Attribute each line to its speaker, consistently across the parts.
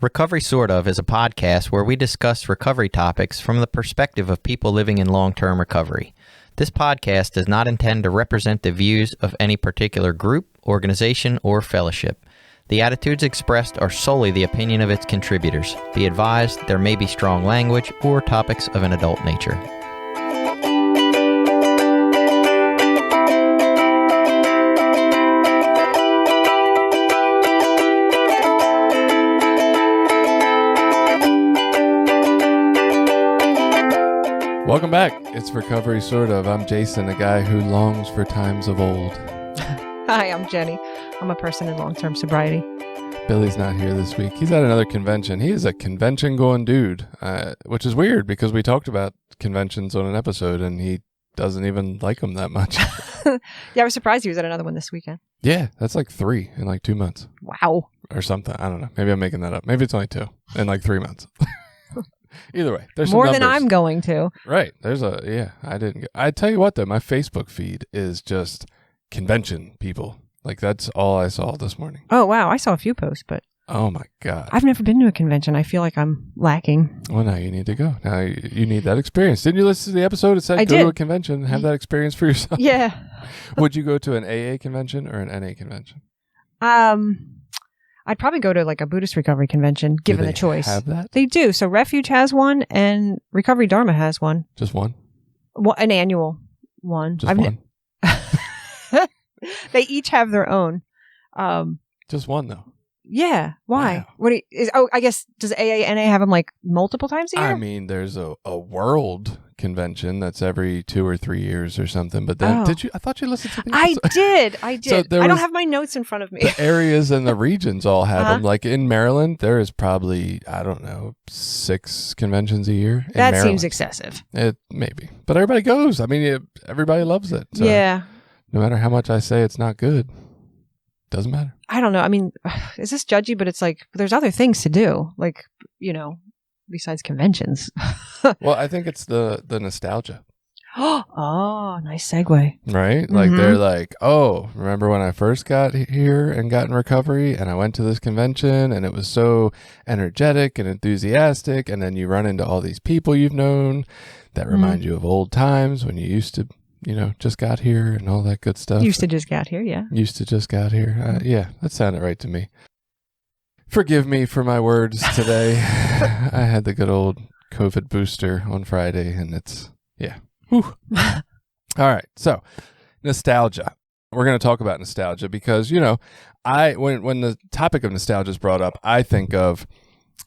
Speaker 1: Recovery Sort Of is a podcast where we discuss recovery topics from the perspective of people living in long-term recovery. This podcast does not intend to represent the views of any particular group, organization, or fellowship. The attitudes expressed are solely the opinion of its contributors. Be advised, there may be strong language or topics of an adult nature.
Speaker 2: Welcome back. It's Recovery Sort Of. I'm Jason, a guy who longs for times of old.
Speaker 3: Hi, I'm Jenny. I'm a person in long-term sobriety.
Speaker 2: Billy's not here this week. He's at another convention. He is a convention-going dude, which is weird because we talked about conventions on an episode and he doesn't even like them that much.
Speaker 3: Yeah, I was surprised he was at another one this weekend.
Speaker 2: Yeah, that's like 3 in like 2 months.
Speaker 3: Wow.
Speaker 2: Or something. I don't know. Maybe I'm making that up. Maybe it's only 2 in like 3 months. Either way, there's
Speaker 3: more
Speaker 2: some
Speaker 3: than I'm going to.
Speaker 2: Right. I tell you what, though, my Facebook feed is just convention people. Like, that's all I saw this morning.
Speaker 3: Oh, wow. I saw a few posts, but...
Speaker 2: Oh, my God.
Speaker 3: I've never been to a convention. I feel like I'm lacking.
Speaker 2: Well, now you need to go. Now you need that experience. Didn't you listen to the episode? It said go to a convention and have that experience for yourself.
Speaker 3: Yeah.
Speaker 2: Would you go to an AA convention or an NA convention?
Speaker 3: I'd probably go to like a Buddhist recovery convention, given the choice.
Speaker 2: Have that?
Speaker 3: They do. So Refuge has one and Recovery Dharma has one.
Speaker 2: Just one?
Speaker 3: An annual one.
Speaker 2: Just one?
Speaker 3: They each have their own.
Speaker 2: Just one, though.
Speaker 3: Yeah. Why?
Speaker 2: Wow.
Speaker 3: I guess, does AA, NA have them like multiple times a year?
Speaker 2: I mean, there's a world convention that's every 2 or 3 years or something. But then, did you? I thought you listened to the episode.
Speaker 3: I did.
Speaker 2: So
Speaker 3: I don't have my notes in front of me.
Speaker 2: The areas and the regions all have them. Like in Maryland, there is probably, I don't know, 6 conventions a year.
Speaker 3: That seems excessive.
Speaker 2: It maybe, but everybody goes. I mean, everybody loves it. So
Speaker 3: yeah.
Speaker 2: No matter how much I say it's not good, doesn't matter.
Speaker 3: I don't know. I mean, is this judgy? But it's like there's other things to do, like besides conventions.
Speaker 2: Well, I think it's the nostalgia.
Speaker 3: Oh, nice segue.
Speaker 2: Right? Like they're like, oh, remember when I first got here and got in recovery and I went to this convention and it was so energetic and enthusiastic, and then you run into all these people you've known that remind you of old times when you used to, just got here and all that good stuff.
Speaker 3: Used to just got here, yeah.
Speaker 2: Used to just got here. Yeah, that sounded right to me. Forgive me for my words today. I had the good old COVID booster on Friday and it's, yeah. Whew. All right. So nostalgia. We're going to talk about nostalgia because, when the topic of nostalgia is brought up, I think of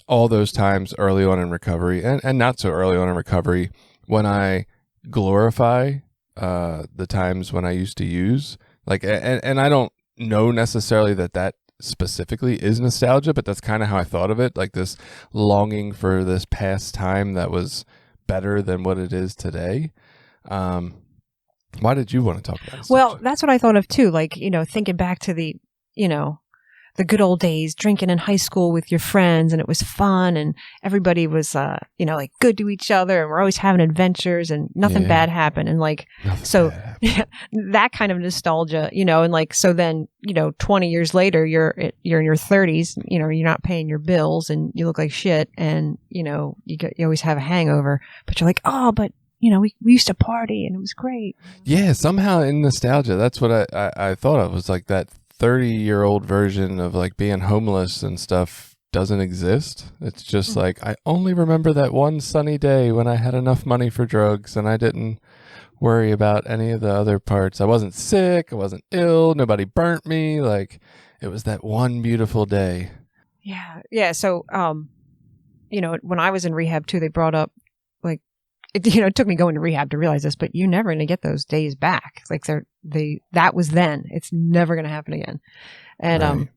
Speaker 2: all those times early on in recovery and not so early on in recovery when I glorify the times when I used to use, like, and I don't know necessarily that specifically is nostalgia, but that's kind of how I thought of it, like this longing for this past time that was better than what it is today. Why did you want to talk about nostalgia?
Speaker 3: Well, that's what I thought of too, like, thinking back to the good old days, drinking in high school with your friends, and it was fun, and everybody was, like good to each other, and we're always having adventures, and nothing bad happened, and like, that kind of nostalgia, and like, so then, 20 years later, you're in your 30s, you're not paying your bills, and you look like shit, and you always have a hangover, but you're like, oh, but we used to party, and it was great.
Speaker 2: Yeah, somehow in nostalgia, that's what I thought of, was like that 30-year-old version of like being homeless and stuff doesn't exist. It's just like, I only remember that one sunny day when I had enough money for drugs and I didn't worry about any of the other parts. I wasn't sick. I wasn't ill. Nobody burnt me. Like, it was that one beautiful day.
Speaker 3: Yeah. Yeah. So, when I was in rehab too, they brought up like, it took me going to rehab to realize this, but you're never going to get those days back. Like that was then. It's never going to happen again. And,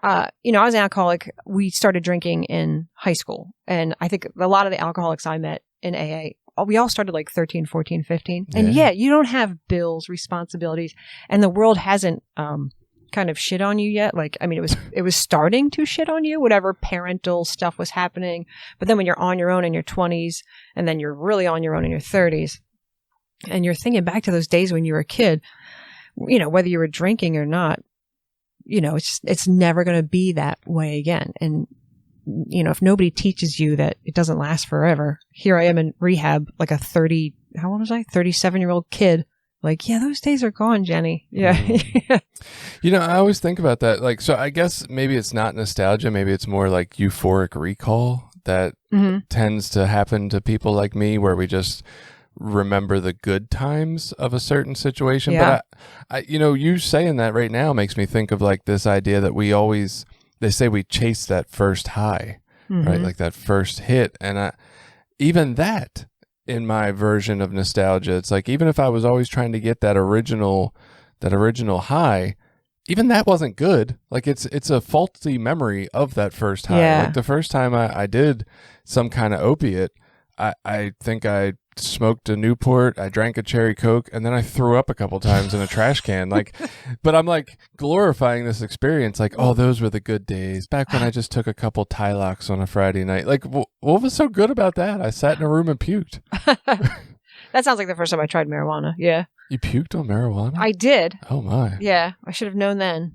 Speaker 3: I was an alcoholic. We started drinking in high school. And I think a lot of the alcoholics I met in AA, we all started like 13, 14, 15. And you don't have bills, responsibilities, and the world hasn't, kind of shit on you yet. Like, I mean, it was starting to shit on you, whatever parental stuff was happening. But then when you're on your own in your 20s, and then you're really on your own in your 30s, and you're thinking back to those days when you were a kid, whether you were drinking or not, it's never going to be that way again. And if nobody teaches you that it doesn't last forever, here I am in rehab, like a 37-year-old kid. Like, yeah, those days are gone, Jenny. Yeah.
Speaker 2: I always think about that. Like, so I guess maybe it's not nostalgia. Maybe it's more like euphoric recall that tends to happen to people like me, where we just remember the good times of a certain situation.
Speaker 3: Yeah.
Speaker 2: But you saying that right now makes me think of like this idea that they say we chase that first high, right? Like that first hit. And even that, in my version of nostalgia, it's like, even if I was always trying to get that original high, even that wasn't good. Like it's a faulty memory of that first high.
Speaker 3: Yeah.
Speaker 2: Like the first time I did some kind of opiate, I think I smoked a Newport, I drank a cherry Coke, and then I threw up a couple times in a trash can. Like, but I'm like glorifying this experience. Like, oh, those were the good days back when I just took a couple Tylox on a Friday night. Like, what was so good about that? I sat in a room and puked.
Speaker 3: That sounds like the first time I tried marijuana. Yeah.
Speaker 2: You puked on marijuana?
Speaker 3: I did.
Speaker 2: Oh my.
Speaker 3: Yeah. I should have known then.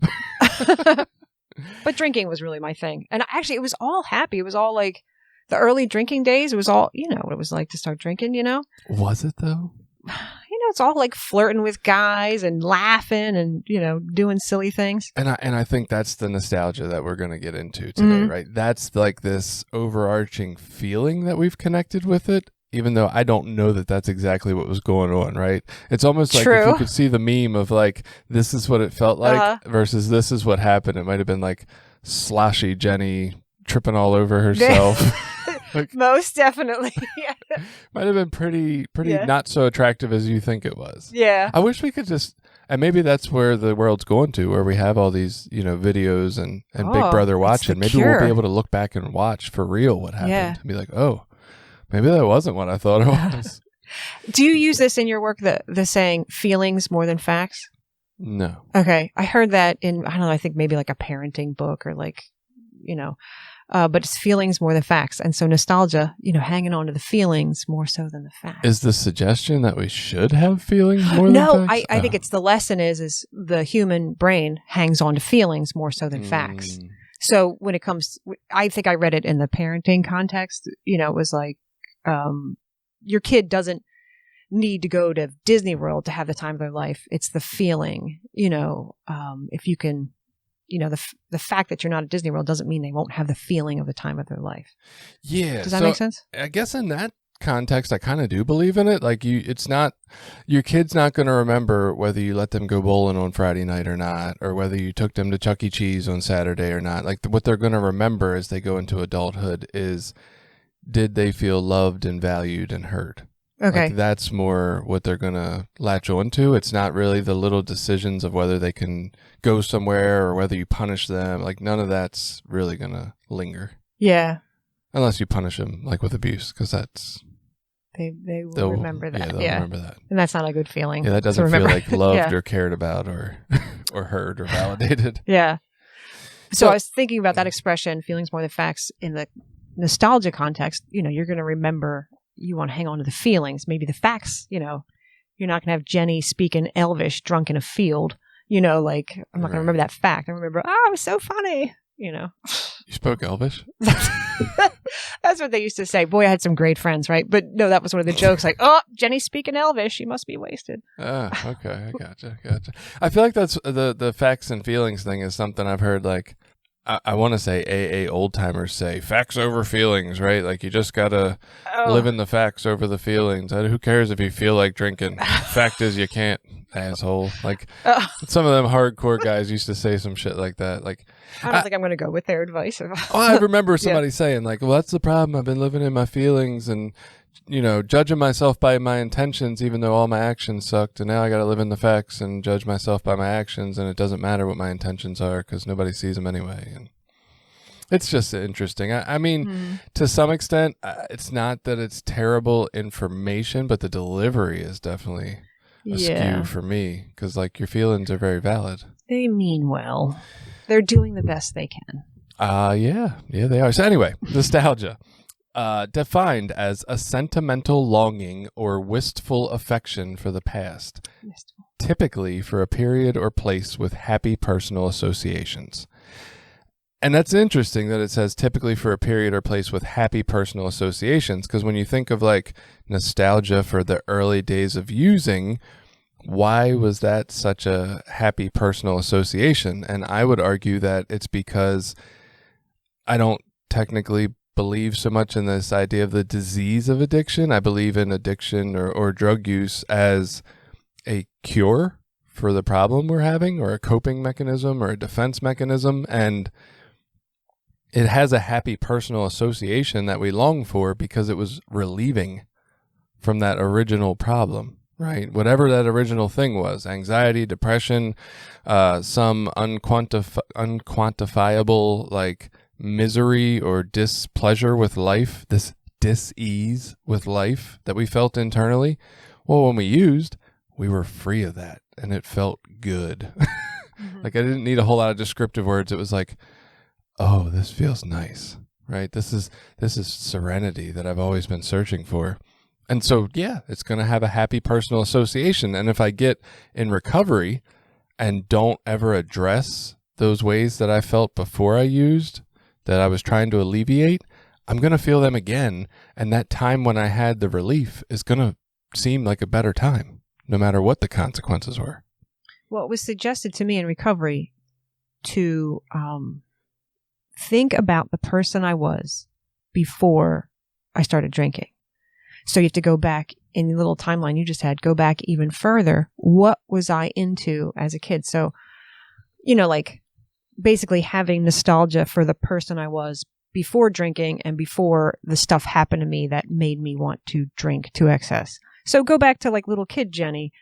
Speaker 3: But drinking was really my thing. And actually, it was all happy. It was all like the early drinking days. It was all, what it was like to start drinking,
Speaker 2: Was it though?
Speaker 3: It's all like flirting with guys and laughing and, doing silly things.
Speaker 2: And I think that's the nostalgia that we're going to get into today, right? That's like this overarching feeling that we've connected with it, even though I don't know that that's exactly what was going on, right? It's almost like if you could see the meme of like, this is what it felt like versus this is what happened. It might have been like sloshy Jenny tripping all over herself. Like,
Speaker 3: most definitely. Yeah.
Speaker 2: Might have been pretty not so attractive as you think it was.
Speaker 3: Yeah.
Speaker 2: I wish we could just, and maybe that's where the world's going to, where we have all these, videos and Big Brother watching. Maybe we'll be able to look back and watch for real what happened and be like, oh, maybe that wasn't what I thought it was.
Speaker 3: Do you use this in your work, the saying feelings more than facts?
Speaker 2: No.
Speaker 3: Okay. I heard that in, I don't know, I think maybe like a parenting book or like, but it's feelings more than facts. And so nostalgia, hanging on to the feelings more so than the facts.
Speaker 2: Is the suggestion that we should have feelings more than facts?
Speaker 3: No, I think it's the lesson is the human brain hangs on to feelings more so than facts. So when it comes, I think I read it in the parenting context, it was like, your kid doesn't need to go to Disney World to have the time of their life. It's the feeling, if you can, the fact that you're not at Disney World doesn't mean they won't have the feeling of the time of their life.
Speaker 2: Yeah.
Speaker 3: Does that make sense?
Speaker 2: I guess in that context, I kind of do believe in it. Like it's not, your kid's not going to remember whether you let them go bowling on Friday night or not, or whether you took them to Chuck E. Cheese on Saturday or not. Like what they're going to remember as they go into adulthood is, did they feel loved and valued and heard?
Speaker 3: Okay.
Speaker 2: Like that's more what they're going to latch onto. It's not really the little decisions of whether they can go somewhere or whether you punish them. Like none of that's really going to linger.
Speaker 3: Yeah.
Speaker 2: Unless you punish them like with abuse, because that's...
Speaker 3: They'll remember that.
Speaker 2: Yeah, they'll remember that.
Speaker 3: And that's not a good feeling.
Speaker 2: Yeah, that doesn't feel like loved or cared about or heard or validated.
Speaker 3: Yeah. So I was thinking about that expression, feelings more than facts, in the nostalgia context. You're going to remember, you want to hang on to the feelings. Maybe the facts, you're not going to have Jenny speaking Elvish drunk in a field. Like, I'm not going to remember that fact. I remember, it was so funny. You
Speaker 2: spoke Elvish?
Speaker 3: That's what they used to say. Boy, I had some great friends, right? But no, that was one of the jokes. Like, oh, Jenny's speaking Elvish. She must be wasted.
Speaker 2: Okay. I gotcha. I feel like that's the facts and feelings thing is something I've heard, like, I want to say AA old timers say facts over feelings, right? Like you just got to live in the facts over the feelings. Who cares if you feel like drinking? Fact is you can't, asshole. Like some of them hardcore guys used to say some shit like that. Like
Speaker 3: I don't think I'm going to go with their advice.
Speaker 2: I remember somebody saying like, well, that's the problem. I've been living in my feelings and, judging myself by my intentions, even though all my actions sucked. And now I got to live in the facts and judge myself by my actions. And it doesn't matter what my intentions are because nobody sees them anyway. And it's just interesting. I mean, to some extent, it's not that it's terrible information, but the delivery is definitely a skew for me because like your feelings are very valid.
Speaker 3: They mean well. They're doing the best they can.
Speaker 2: Yeah, they are. So anyway, nostalgia. Defined as a sentimental longing or wistful affection for the past, typically for a period or place with happy personal associations. And that's interesting that it says typically for a period or place with happy personal associations, because when you think of like nostalgia for the early days of using, why was that such a happy personal association? And I would argue that it's because I don't technically believe so much in this idea of the disease of addiction. I believe in addiction or drug use as a cure for the problem we're having, or a coping mechanism or a defense mechanism. And it has a happy personal association that we long for because it was relieving from that original problem, right? Whatever that original thing was, anxiety, depression, some unquantifiable like misery or displeasure with life, this dis-ease with life that we felt internally. Well, when we used, we were free of that and it felt good. Like I didn't need a whole lot of descriptive words. It was like, oh, this feels nice, right? This is serenity that I've always been searching for. And so, yeah, it's going to have a happy personal association. And if I get in recovery and don't ever address those ways that I felt before I used, that I was trying to alleviate, I'm going to feel them again. And that time when I had the relief is going to seem like a better time, no matter what the consequences were.
Speaker 3: Well, it was suggested to me in recovery to think about the person I was before I started drinking. So you have to go back in the little timeline you just had, go back even further. What was I into as a kid? So, like basically having nostalgia for the person I was before drinking and before the stuff happened to me that made me want to drink to excess. So go back to like little kid Jenny,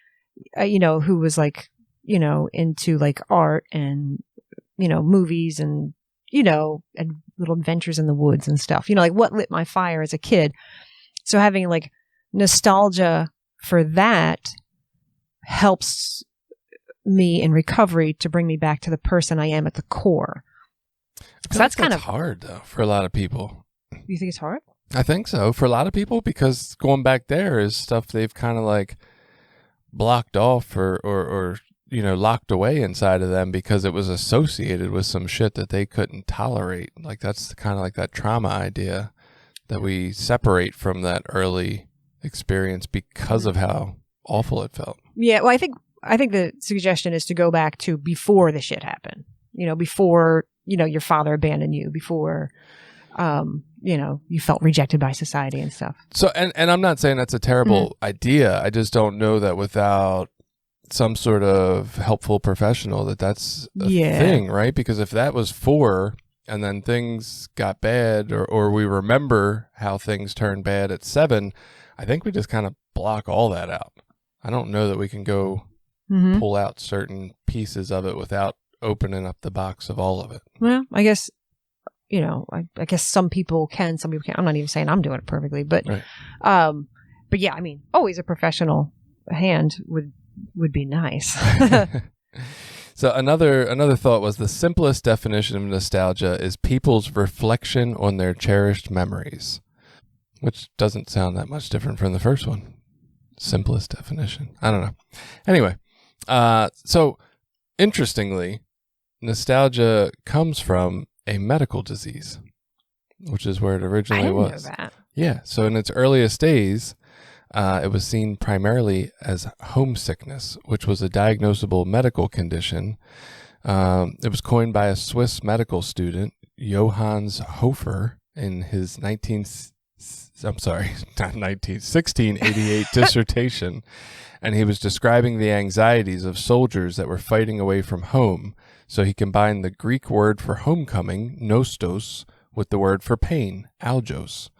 Speaker 3: who was like, into like art and, movies and, and little adventures in the woods and stuff, like what lit my fire as a kid. So having like nostalgia for that helps me in recovery to bring me back to the person I am at the core. So that's kind of
Speaker 2: hard though for a lot of people.
Speaker 3: You think it's hard?
Speaker 2: I think so for a lot of people, because going back there is stuff they've kind of like blocked off or locked away inside of them because it was associated with some shit that they couldn't tolerate. Like that's kind of like that trauma idea that we separate from that early experience because of how awful it felt.
Speaker 3: Yeah, well, I think the suggestion is to go back to before the shit happened. Before, your father abandoned you, before you felt rejected by society and stuff.
Speaker 2: So and I'm not saying that's a terrible idea. I just don't know that without some sort of helpful professional that's a thing, right? Because if that was 4 and then things got bad or we remember how things turned bad at 7, I think we just kind of block all that out. I don't know that we can go pull out certain pieces of it without opening up the box of all of it.
Speaker 3: Well, I guess, I guess some people can, some people can't. I'm not even saying I'm doing it perfectly, but,
Speaker 2: right.
Speaker 3: But yeah, I mean, always a professional hand would be nice.
Speaker 2: So another thought was the simplest definition of nostalgia is people's reflection on their cherished memories, which doesn't sound that much different from the first one. Simplest definition. I don't know. Anyway, so interestingly, nostalgia comes from a medical disease, which is where it originally was.
Speaker 3: I didn't know that.
Speaker 2: Yeah. So in its earliest days, it was seen primarily as homesickness, which was a diagnosable medical condition. It was coined by a Swiss medical student, Johannes Hofer, in his 1688 dissertation. And he was describing the anxieties of soldiers that were fighting away from home. So he combined the Greek word for homecoming, nostos, with the word for pain, algos.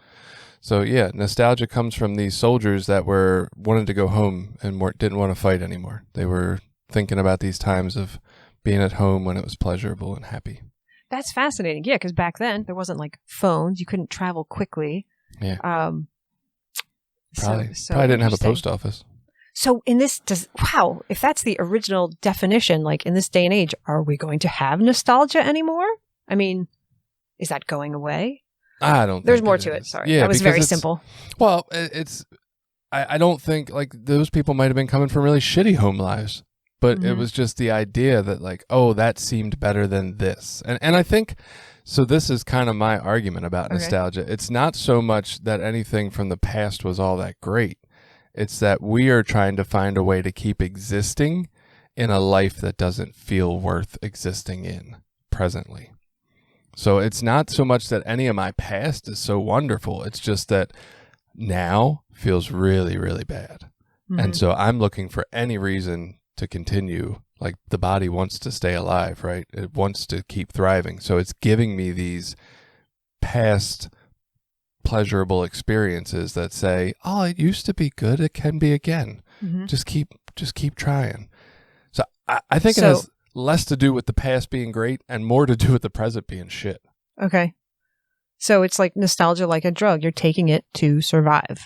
Speaker 2: So yeah, nostalgia comes from these soldiers that wanted to go home and didn't want to fight anymore. They were thinking about these times of being at home when it was pleasurable and happy.
Speaker 3: That's fascinating. Yeah, because back then there wasn't like phones. You couldn't travel quickly.
Speaker 2: Yeah.
Speaker 3: Probably
Speaker 2: didn't have a post office.
Speaker 3: So in this, if that's the original definition, like in this day and age, are we going to have nostalgia anymore? I mean, is that going away?
Speaker 2: I don't think
Speaker 3: there's more to it. Sorry.
Speaker 2: Yeah,
Speaker 3: that was very simple.
Speaker 2: Well, I don't think like those people might have been coming from really shitty home lives. but it was just the idea that like, oh, that seemed better than this. And I think, so this is kind of my argument about nostalgia. It's not so much that anything from the past was all that great. It's that we are trying to find a way to keep existing in a life that doesn't feel worth existing in presently. So it's not so much that any of my past is so wonderful. It's just that now feels really, really bad. And so I'm looking for any reason to continue. Like the body wants to stay alive, right? It wants to keep thriving. So it's giving me these past pleasurable experiences that say, oh, it used to be good. It can be again. Just keep trying. So I think it has less to do with the past being great and more to do with the present being shit.
Speaker 3: Okay. So it's like nostalgia, like a drug. You're taking it to survive.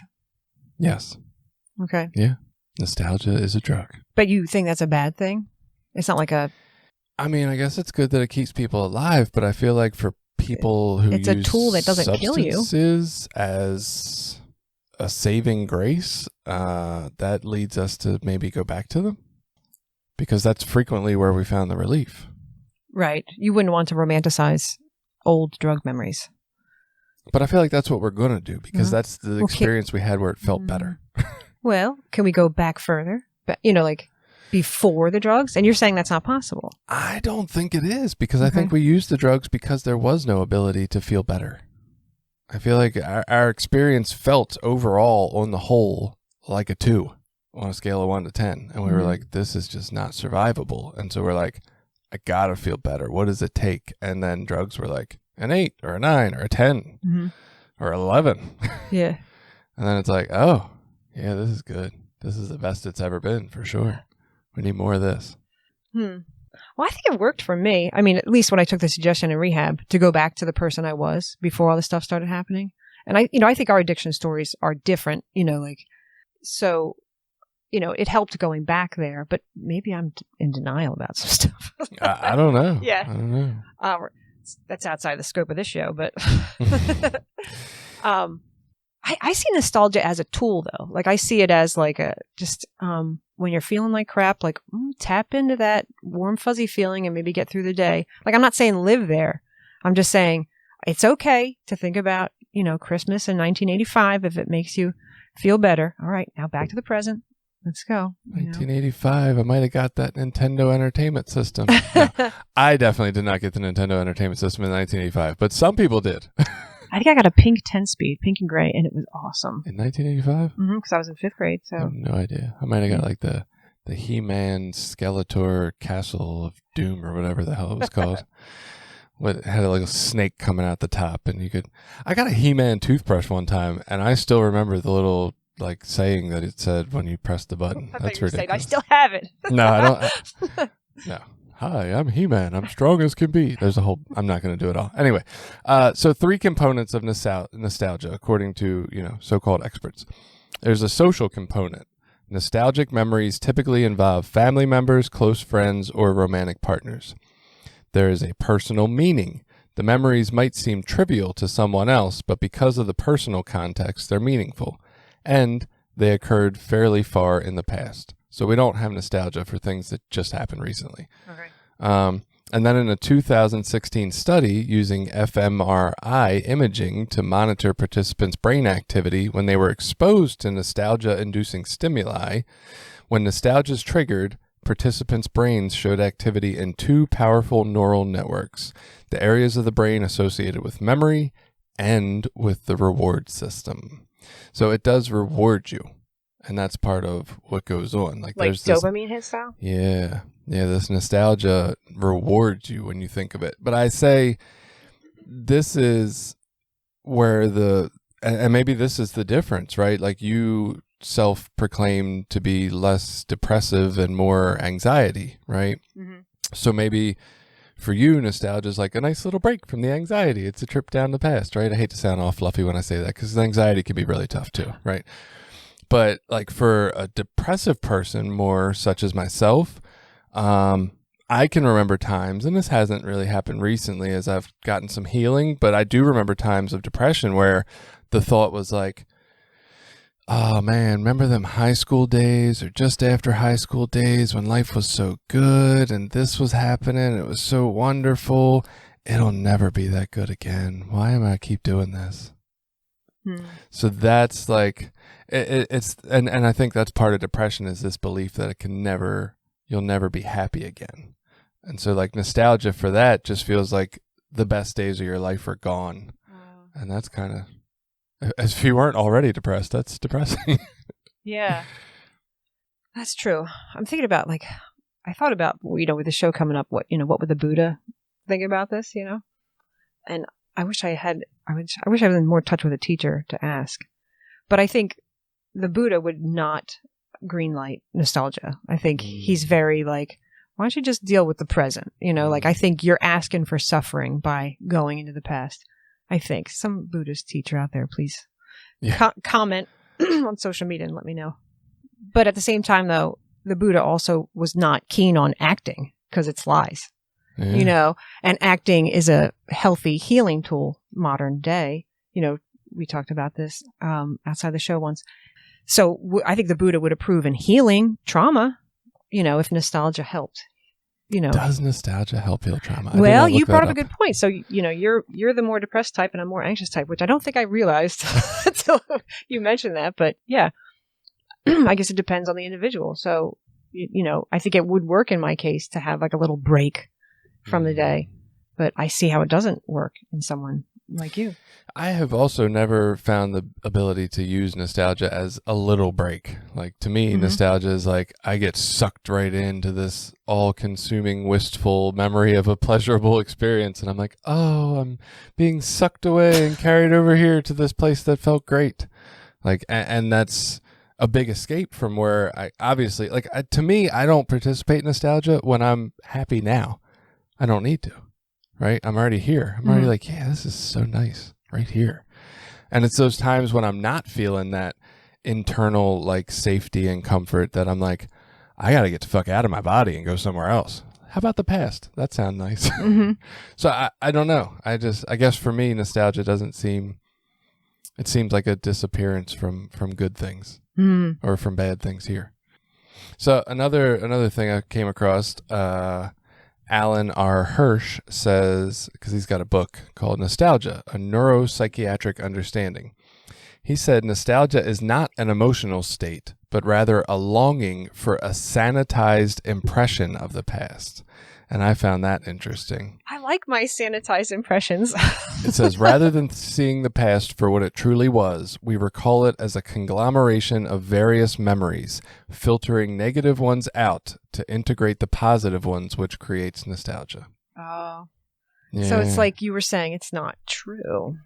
Speaker 2: Yes.
Speaker 3: Okay.
Speaker 2: Yeah. Nostalgia is a drug.
Speaker 3: But you think that's a bad thing? It's not like a...
Speaker 2: I mean, I guess it's good that it keeps people alive, but I feel like for people who
Speaker 3: it's
Speaker 2: use
Speaker 3: a tool that doesn't kill you
Speaker 2: substances as a saving grace, that leads us to maybe go back to them. Because that's frequently where we found the relief.
Speaker 3: Right. You wouldn't want to romanticize old drug memories.
Speaker 2: But I feel like that's what we're going to do because that's the experience we had where it felt better.
Speaker 3: Well, can we go back further? But, like before the drugs? And you're saying that's not possible.
Speaker 2: I don't think it is because I think we used the drugs because there was no ability to feel better. I feel like our experience felt overall on the whole like a 2 on a scale of 1 to 10. And we were like, this is just not survivable. And so we're like, I got to feel better. What does it take? And then drugs were like an 8 or a 9 or a 10 or 11.
Speaker 3: Yeah.
Speaker 2: And then it's like, oh, yeah, this is good. This is the best it's ever been for sure. We need more of this.
Speaker 3: Well, I think it worked for me. I mean, at least when I took the suggestion in rehab to go back to the person I was before all this stuff started happening. And I think our addiction stories are different, so, it helped going back there, but maybe I'm in denial about some stuff.
Speaker 2: I don't know.
Speaker 3: Yeah.
Speaker 2: I don't know.
Speaker 3: That's outside the scope of this show, but I see nostalgia as a tool though. Like I see it as like when you're feeling like crap, like tap into that warm, fuzzy feeling and maybe get through the day. Like I'm not saying live there. I'm just saying it's okay to think about, Christmas in 1985 if it makes you feel better. All right, now back to the present. Let's go.
Speaker 2: 1985. I might have got that Nintendo Entertainment System. No, I definitely did not get the Nintendo Entertainment System in 1985, but some people did.
Speaker 3: I think I got a pink 10-speed, pink and gray, and it was awesome.
Speaker 2: In 1985?
Speaker 3: Because I was in 5th grade. So
Speaker 2: I have no idea. I might have got like the He-Man Skeletor Castle of Doom or whatever the hell it was called. It had a little snake coming out the top, and I got a He-Man toothbrush one time, and I still remember the little saying that it said when you press the button. That's ridiculous.
Speaker 3: I still have it.
Speaker 2: No, I don't. No. Hi, I'm He-Man. I'm strong as can be. I'm not going to do it all. Anyway, so 3 components of nostalgia, according to, so-called experts. There's a social component. Nostalgic memories typically involve family members, close friends, or romantic partners. There is a personal meaning. The memories might seem trivial to someone else, but because of the personal context, they're meaningful. And they occurred fairly far in the past. So we don't have nostalgia for things that just happened recently.
Speaker 3: Okay.
Speaker 2: And then in a 2016 study using fMRI imaging to monitor participants' brain activity when they were exposed to nostalgia-inducing stimuli, when nostalgia is triggered, participants' brains showed activity in 2 powerful neural networks, the areas of the brain associated with memory and with the reward system. So it does reward you. And that's part of what goes on. Like there's
Speaker 3: dopamine hit style?
Speaker 2: Yeah. Yeah, this nostalgia rewards you when you think of it. But I say this is where and maybe this is the difference, right? Like you self-proclaim to be less depressive and more anxiety, right? Mm-hmm. So maybe for you, nostalgia is like a nice little break from the anxiety. It's a trip down the past, right? I hate to sound all fluffy when I say that because anxiety can be really tough too, right? But like for a depressive person, more such as myself, I can remember times, and this hasn't really happened recently as I've gotten some healing, but I do remember times of depression where the thought was like, oh man, remember them high school days or just after high school days when life was so good and this was happening, it was so wonderful. It'll never be that good again. Why am I keep doing this? So that's like, it's and I think that's part of depression, is this belief that you'll never be happy again. And so like nostalgia for that just feels like the best days of your life are gone. And that's kind of, as if you weren't already depressed, that's depressing.
Speaker 3: Yeah, that's true. I'm thinking about I thought about, with the show coming up, what would the Buddha think about this, And I wish I was in more touch with a teacher to ask. But I think the Buddha would not greenlight nostalgia. I think he's very why don't you just deal with the present? I think you're asking for suffering by going into the past. I think some Buddhist teacher out there, please comment on social media and let me know. But at the same time, though, the Buddha also was not keen on acting because it's lies.
Speaker 2: Yeah.
Speaker 3: And acting is a healthy healing tool modern day. We talked about this outside the show once. So I think the Buddha would approve in healing trauma, if nostalgia helped.
Speaker 2: Does nostalgia help heal trauma?
Speaker 3: Well, you brought up a good point. So, you're the more depressed type and I'm more anxious type, which I don't think I realized until you mentioned that. But yeah, I guess it depends on the individual. So, I think it would work in my case to have a little break from the day, but I see how it doesn't work in someone like you.
Speaker 2: I have also never found the ability to use nostalgia as a little break. To me, nostalgia is I get sucked right into this all-consuming, wistful memory of a pleasurable experience, and I'm like, oh, I'm being sucked away and carried over here to this place that felt great. And that's a big escape from where I obviously, to me, I don't participate in nostalgia when I'm happy now. I don't need to, right? I'm already here. I'm already yeah, this is so nice right here. And it's those times when I'm not feeling that internal safety and comfort that I'm I got to get the fuck out of my body and go somewhere else. How about the past? That sounds nice. So I don't know. I guess for me, nostalgia it seems like a disappearance from good things or from bad things here. So another thing I came across, Alan R. Hirsch says, because he's got a book called Nostalgia, A Neuropsychiatric Understanding. He said nostalgia is not an emotional state, but rather a longing for a sanitized impression of the past. And I found that interesting.
Speaker 3: I like my sanitized impressions.
Speaker 2: It says, rather than seeing the past for what it truly was, we recall it as a conglomeration of various memories, filtering negative ones out to integrate the positive ones, which creates nostalgia.
Speaker 3: Oh.
Speaker 2: Yeah.
Speaker 3: So it's like you were saying, it's not true.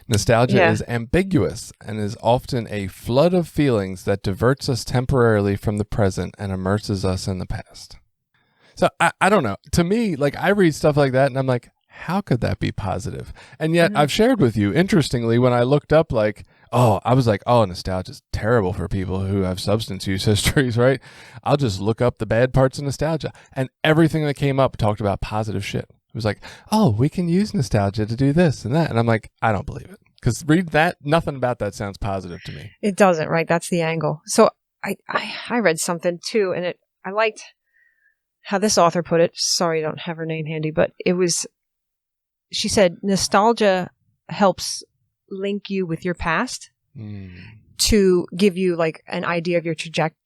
Speaker 2: Nostalgia is ambiguous and is often a flood of feelings that diverts us temporarily from the present and immerses us in the past. So I don't know. To me, I read stuff like that and I'm how could that be positive? And yet I've shared with you, interestingly, when I looked up I was nostalgia is terrible for people who have substance use histories, right? I'll just look up the bad parts of nostalgia. And everything that came up talked about positive shit. It was we can use nostalgia to do this and that. And I'm I don't believe it. Because read that, nothing about that sounds positive to me. It
Speaker 3: doesn't, right? That's the angle. So I read something too, and I liked how this author put it. Sorry, I don't have her name handy, but she said, nostalgia helps link you with your past to give you an idea of your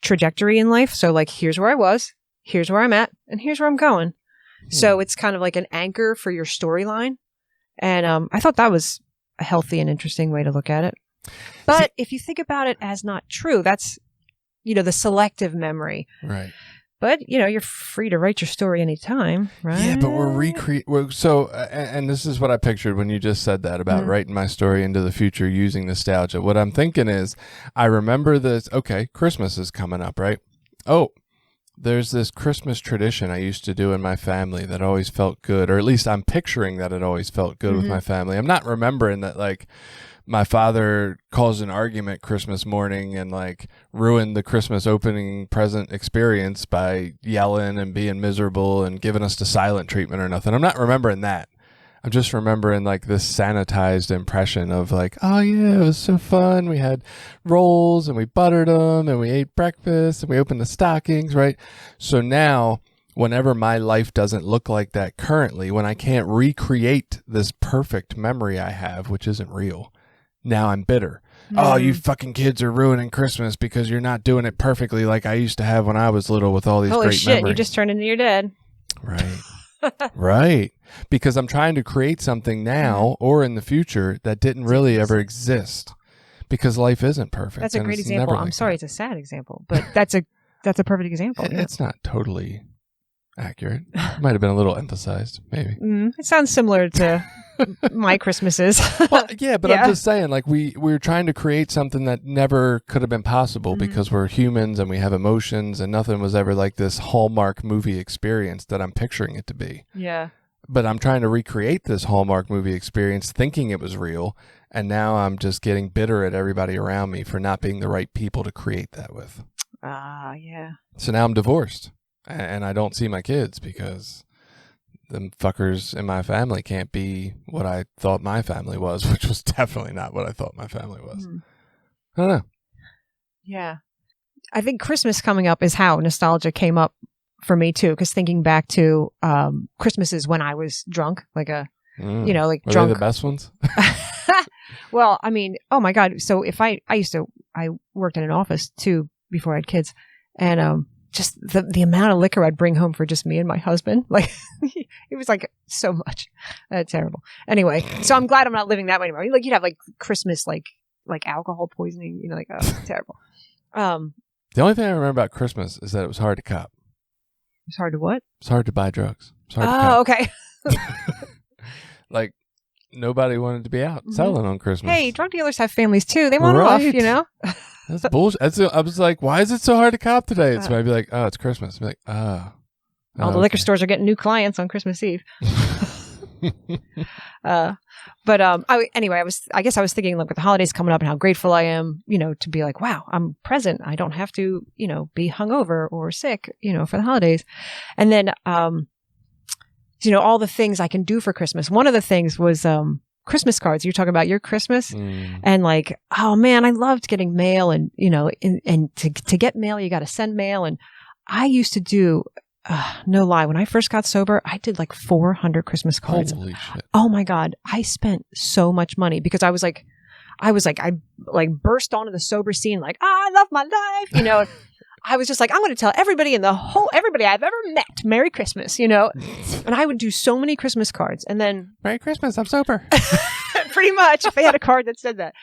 Speaker 3: trajectory in life. So here's where I was, here's where I'm at, and here's where I'm going. So it's kind of an anchor for your storyline. And I thought that was a healthy and interesting way to look at it. But if you think about it as not true, that's, the selective memory.
Speaker 2: Right.
Speaker 3: But, you're free to write your story anytime, right?
Speaker 2: Yeah, but and this is what I pictured when you just said that about writing my story into the future using nostalgia. What I'm thinking is, I remember this, Christmas is coming up, right? Oh, there's this Christmas tradition I used to do in my family that always felt good, or at least I'm picturing that it always felt good with my family. I'm not remembering that, my father caused an argument Christmas morning and ruined the Christmas opening present experience by yelling and being miserable and giving us the silent treatment or nothing. I'm not remembering that. I'm just remembering like this sanitized impression of like, oh yeah, it was so fun. We had rolls and we buttered them and we ate breakfast and we opened the stockings, right? So now, whenever my life doesn't look like that currently, when I can't recreate this perfect memory I have, which isn't real, now I'm bitter. Oh, you fucking kids are ruining Christmas because you're not doing it perfectly like I used to have when I was little with all these
Speaker 3: Holy
Speaker 2: great
Speaker 3: shit,
Speaker 2: memories.
Speaker 3: you just turned into your dad.
Speaker 2: Right. Right. Because I'm trying to create something now or in the future that didn't really ever exist because life isn't perfect.
Speaker 3: That's a great
Speaker 2: it's
Speaker 3: example.
Speaker 2: never
Speaker 3: I'm
Speaker 2: like
Speaker 3: sorry,
Speaker 2: that.
Speaker 3: it's a sad example, but that's a perfect example. Yeah.
Speaker 2: It's not totally accurate. It might have been a little emphasized, maybe.
Speaker 3: It sounds similar to my Christmases.
Speaker 2: Well, yeah, but
Speaker 3: Yeah.
Speaker 2: I'm just saying, like, we're trying to create something that never could have been possible because we're humans and we have emotions, and nothing was ever like this Hallmark movie experience that I'm picturing it to be.
Speaker 3: Yeah.
Speaker 2: But I'm trying to recreate this Hallmark movie experience thinking it was real, and now I'm just getting bitter at everybody around me for not being the right people to create that with.
Speaker 3: Yeah.
Speaker 2: So now I'm divorced, and I don't see my kids because them fuckers in my family can't be what I thought my family was, which was definitely not what I thought my family was. I don't know.
Speaker 3: Yeah. I think Christmas coming up is how nostalgia came up for me too, because thinking back to Christmases when I was drunk, like like
Speaker 2: Were
Speaker 3: drunk.
Speaker 2: they the best ones?
Speaker 3: Well, I mean, oh my God. So if I worked in an office too before I had kids, and just the amount of liquor I'd bring home for just me and my husband, like it was like so much. Terrible. Anyway, so I'm glad I'm not living that way anymore. Like you'd have like Christmas, like alcohol poisoning, like terrible.
Speaker 2: The only thing I remember about Christmas is that it was hard to cop.
Speaker 3: It's hard to what?
Speaker 2: It's hard to buy drugs. It's hard to
Speaker 3: Oh,
Speaker 2: cop.
Speaker 3: okay.
Speaker 2: Like nobody wanted to be out selling on Christmas.
Speaker 3: Hey, drug dealers have families too. They want off,
Speaker 2: Right. That's bullshit. I was like, why is it so hard to cop today? So I'd be like, oh, it's Christmas. I'd be like, oh.
Speaker 3: All the liquor stores are getting new clients on Christmas Eve. But I guess I was thinking like with the holidays coming up and how grateful I am, to be like, wow, I'm present. I don't have to, be hungover or sick, for the holidays. And then, all the things I can do for Christmas. One of the things was, Christmas cards. You're talking about your Christmas and like, oh man, I loved getting mail and, and to get mail, you got to send mail. And I used to do, no lie, when I first got sober, I did like 400 Christmas cards.
Speaker 2: Holy shit.
Speaker 3: Oh my God. I spent so much money because I burst onto the sober scene like, I love my life. I was just like, I'm going to tell everybody I've ever met, Merry Christmas, and I would do so many Christmas cards. And then
Speaker 2: Merry Christmas, I'm sober.
Speaker 3: pretty much, if they had a card that said that.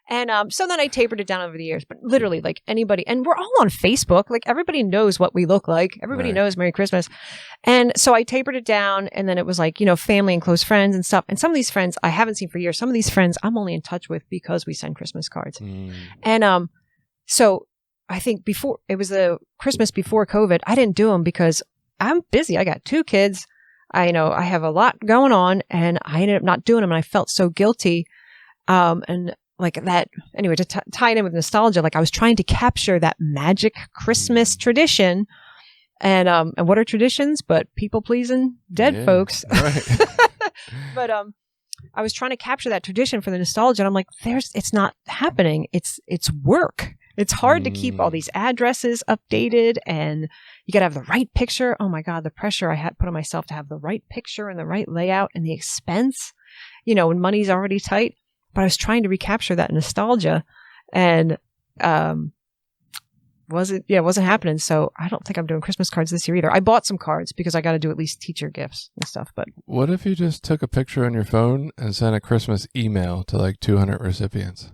Speaker 3: And so then I tapered it down over the years, but literally like anybody, and we're all on Facebook, like everybody knows what we look like. Everybody knows Merry Christmas. And so I tapered it down, and then it was like, family and close friends and stuff. And some of these friends I haven't seen for years. Some of these friends I'm only in touch with because we send Christmas cards. And so I think before, it was the Christmas before COVID, I didn't do them because I'm busy. I got 2 kids. I have a lot going on, and I ended up not doing them, and I felt so guilty. And like that, anyway, to tie it in with nostalgia, like I was trying to capture that magic Christmas tradition. And what are traditions but people pleasing dead folks?
Speaker 2: Right.
Speaker 3: But I was trying to capture that tradition for the nostalgia, and I'm like, it's not happening. It's work. It's hard to keep all these addresses updated, and you got to have the right picture. Oh my God, the pressure I had put on myself to have the right picture and the right layout, and the expense, when money's already tight. But I was trying to recapture that nostalgia, and wasn't happening. So I don't think I'm doing Christmas cards this year either. I bought some cards because I got to do at least teacher gifts and stuff. But
Speaker 2: what if you just took a picture on your phone and sent a Christmas email to like 200 recipients?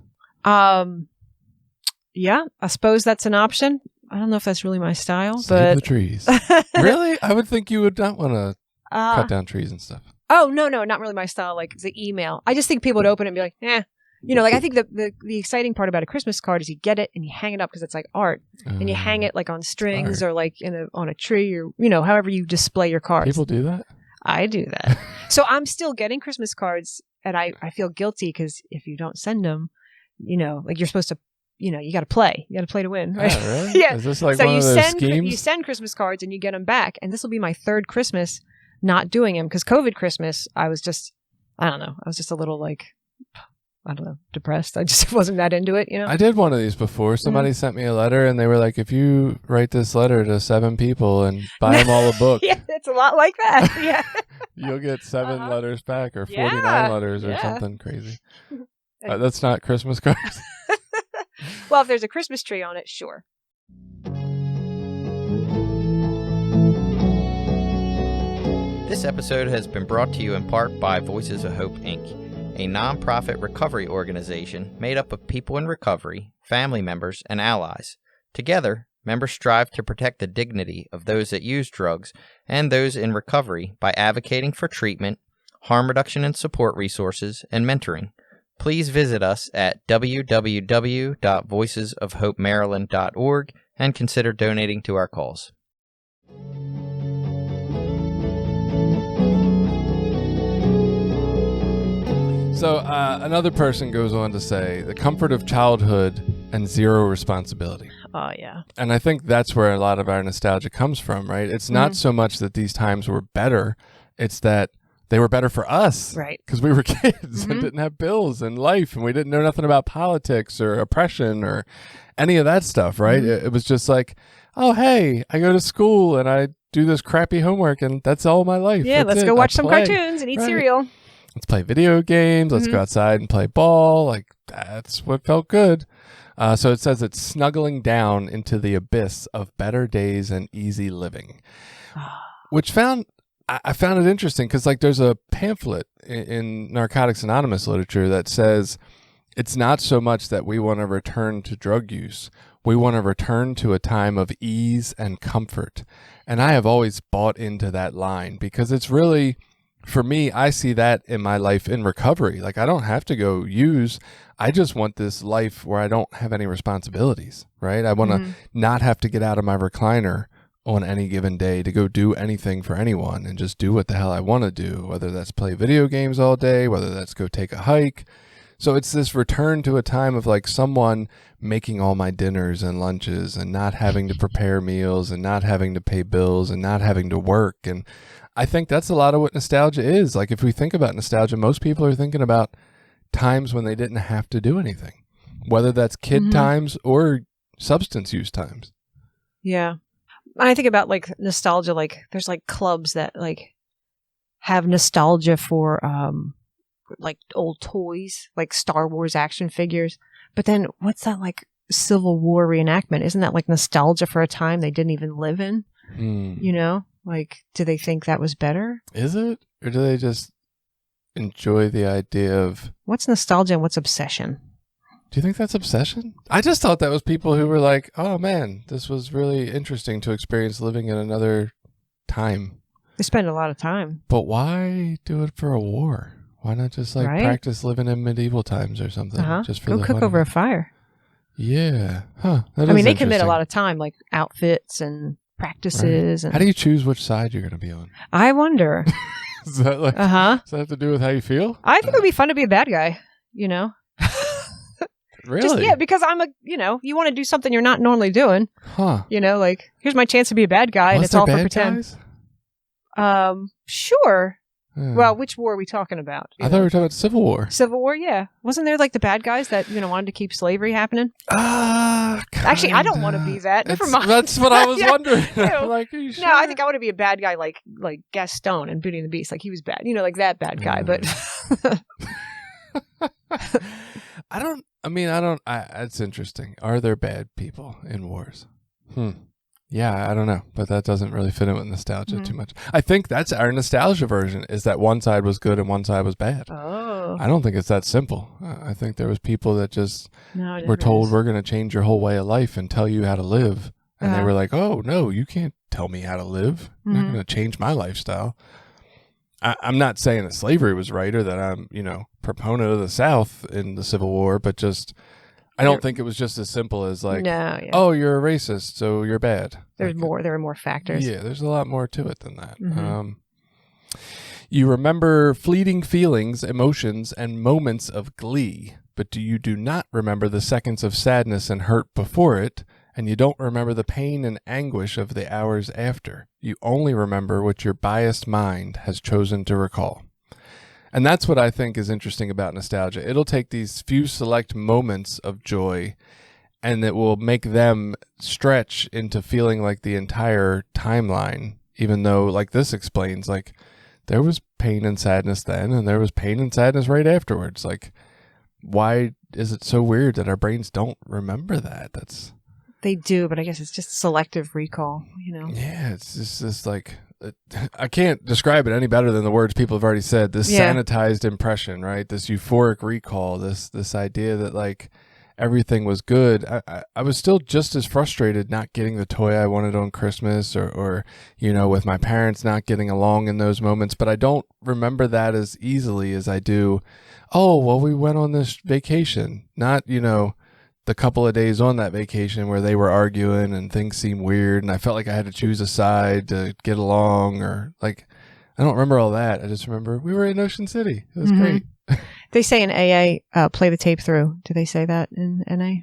Speaker 3: Yeah, I suppose that's an option. I don't know if that's really my style,
Speaker 2: Save the trees. Really? I would think you would not want to cut down trees and stuff.
Speaker 3: Oh, no, not really my style. Like the email. I just think people would open it and be like, like I think the exciting part about a Christmas card is you get it and you hang it up because it's like art, and you hang it like on strings or like on a tree or, however you display your cards.
Speaker 2: People do that?
Speaker 3: I do that. So I'm still getting Christmas cards, and I feel guilty because if you don't send them, like you're supposed to, you got to play. You got to play to win, right?
Speaker 2: Oh, really?
Speaker 3: Yeah.
Speaker 2: Is this like
Speaker 3: so
Speaker 2: one of those schemes?
Speaker 3: You send Christmas cards and you get them back, and this will be my 3rd Christmas not doing them because COVID Christmas, I was just I don't know. I was just a little like, I don't know, depressed. I just wasn't that into it,
Speaker 2: I did one of these before. Somebody sent me a letter and they were like, if you write this letter to 7 people and buy them all a book,
Speaker 3: Yeah, it's a lot like that. Yeah.
Speaker 2: you'll get 7 letters back or 49
Speaker 3: Yeah.
Speaker 2: letters or something crazy. That's not Christmas cards.
Speaker 3: Well, if there's a Christmas tree on it, sure.
Speaker 1: This episode has been brought to you in part by Voices of Hope, Inc., a nonprofit recovery organization made up of people in recovery, family members, and allies. Together, members strive to protect the dignity of those that use drugs and those in recovery by advocating for treatment, harm reduction and support resources, and mentoring. Please visit us at www.voicesofhopemaryland.org and consider donating to our cause.
Speaker 2: So another person goes on to say, the comfort of childhood and zero responsibility.
Speaker 3: Oh, yeah.
Speaker 2: And I think that's where a lot of our nostalgia comes from, right? It's not so much that these times were better, it's that they were better for us.
Speaker 3: Right.
Speaker 2: Because we were kids and didn't have bills and life, and we didn't know nothing about politics or oppression or any of that stuff, right? It was just like, oh, hey, I go to school and I do this crappy homework and that's all my life.
Speaker 3: Yeah,
Speaker 2: That's
Speaker 3: let's
Speaker 2: it.
Speaker 3: go
Speaker 2: I
Speaker 3: watch some
Speaker 2: play.
Speaker 3: cartoons and eat
Speaker 2: Right.
Speaker 3: cereal.
Speaker 2: Let's play video games. Let's go outside and play ball. Like, that's what felt good. So it says it's snuggling down into the abyss of better days and easy living, which I found it interesting because, like, there's a pamphlet in Narcotics Anonymous literature that says it's not so much that we want to return to drug use. We want to return to a time of ease and comfort. And I have always bought into that line because it's really... For me, I see that in my life in recovery. Like, I don't have to go use. I just want this life where I don't have any responsibilities, right? I want to not have to get out of my recliner on any given day to go do anything for anyone and just do what the hell I want to do, whether that's play video games all day, whether that's go take a hike. So it's this return to a time of like someone making all my dinners and lunches and not having to prepare meals and not having to pay bills and not having to work. And I think that's a lot of what nostalgia is. Like, if we think about nostalgia, most people are thinking about times when they didn't have to do anything, whether that's kid times or substance use times.
Speaker 3: Yeah. I think about like nostalgia, like there's like clubs that like have nostalgia for like old toys, like Star Wars action figures. But then what's that like Civil War reenactment? Isn't that like nostalgia for a time they didn't even live in? You know? Like, do they think that was better?
Speaker 2: Is it? Or do they just enjoy the idea of...
Speaker 3: What's nostalgia and what's obsession?
Speaker 2: Do you think that's obsession? I just thought that was people who were like, oh man, this was really interesting to experience living in another time.
Speaker 3: They spend a lot of time.
Speaker 2: But why do it for a war? Why not just like practice living in medieval times or something? Just for
Speaker 3: go
Speaker 2: the
Speaker 3: cook
Speaker 2: fun
Speaker 3: over
Speaker 2: of
Speaker 3: a fire.
Speaker 2: Yeah. Huh.
Speaker 3: I mean, they commit a lot of time, like outfits and practices.
Speaker 2: Right.
Speaker 3: And
Speaker 2: how do you choose which side you're going to be on?
Speaker 3: I wonder.
Speaker 2: Is that like, does that have to do with how you feel?
Speaker 3: I think it would be fun to be a bad guy, you know?
Speaker 2: Really?
Speaker 3: Just, because I'm you want to do something you're not normally doing.
Speaker 2: Huh.
Speaker 3: You know, like, here's my chance to be a bad guy, and it's all for pretend.
Speaker 2: Guys?
Speaker 3: Sure. Well, which war are we talking about?
Speaker 2: I thought we were talking about Civil War.
Speaker 3: Civil War, yeah. Wasn't there like the bad guys that, wanted to keep slavery happening? Actually, I don't want to be that. Never mind.
Speaker 2: That's what I was wondering.
Speaker 3: Like,
Speaker 2: are you sure?
Speaker 3: No, I think I want to be a bad guy like Gaston and Beauty and the Beast. Like, he was bad. Like that bad guy, but...
Speaker 2: It's interesting. Are there bad people in wars? Yeah, I don't know, but that doesn't really fit in with nostalgia too much. I think that's our nostalgia version, is that one side was good and one side was bad.
Speaker 3: Oh.
Speaker 2: I don't think it's that simple. I think there was people that just were told, we're going to change your whole way of life and tell you how to live. And they were like, oh, no, you can't tell me how to live. You're not going to change my lifestyle. I'm not saying that slavery was right or that I'm, proponent of the South in the Civil War, but just... I don't think it was just as simple as like, oh, you're a racist, so you're bad.
Speaker 3: There's more. There are more factors.
Speaker 2: Yeah, there's a lot more to it than that. You remember fleeting feelings, emotions, and moments of glee, but you do not remember the seconds of sadness and hurt before it, and you don't remember the pain and anguish of the hours after. You only remember what your biased mind has chosen to recall. And that's what I think is interesting about nostalgia. It'll take these few select moments of joy and it will make them stretch into feeling like the entire timeline, even though, like this explains, like there was pain and sadness then and there was pain and sadness right afterwards. Like, why is it so weird that our brains don't remember that?
Speaker 3: They do, but I guess it's just selective recall,
Speaker 2: Yeah, it's just this like, I can't describe it any better than the words people have already said. This sanitized impression, right? This euphoric recall, this idea that like everything was good. I was still just as frustrated not getting the toy I wanted on Christmas or with my parents not getting along in those moments, but I don't remember that as easily as I do, oh, well, we went on this vacation, not, the couple of days on that vacation where they were arguing and things seemed weird and I felt like I had to choose a side to get along, or like, I don't remember all that. I just remember we were in Ocean City. It was great.
Speaker 3: They say in AA, play the tape through. Do they say that in NA?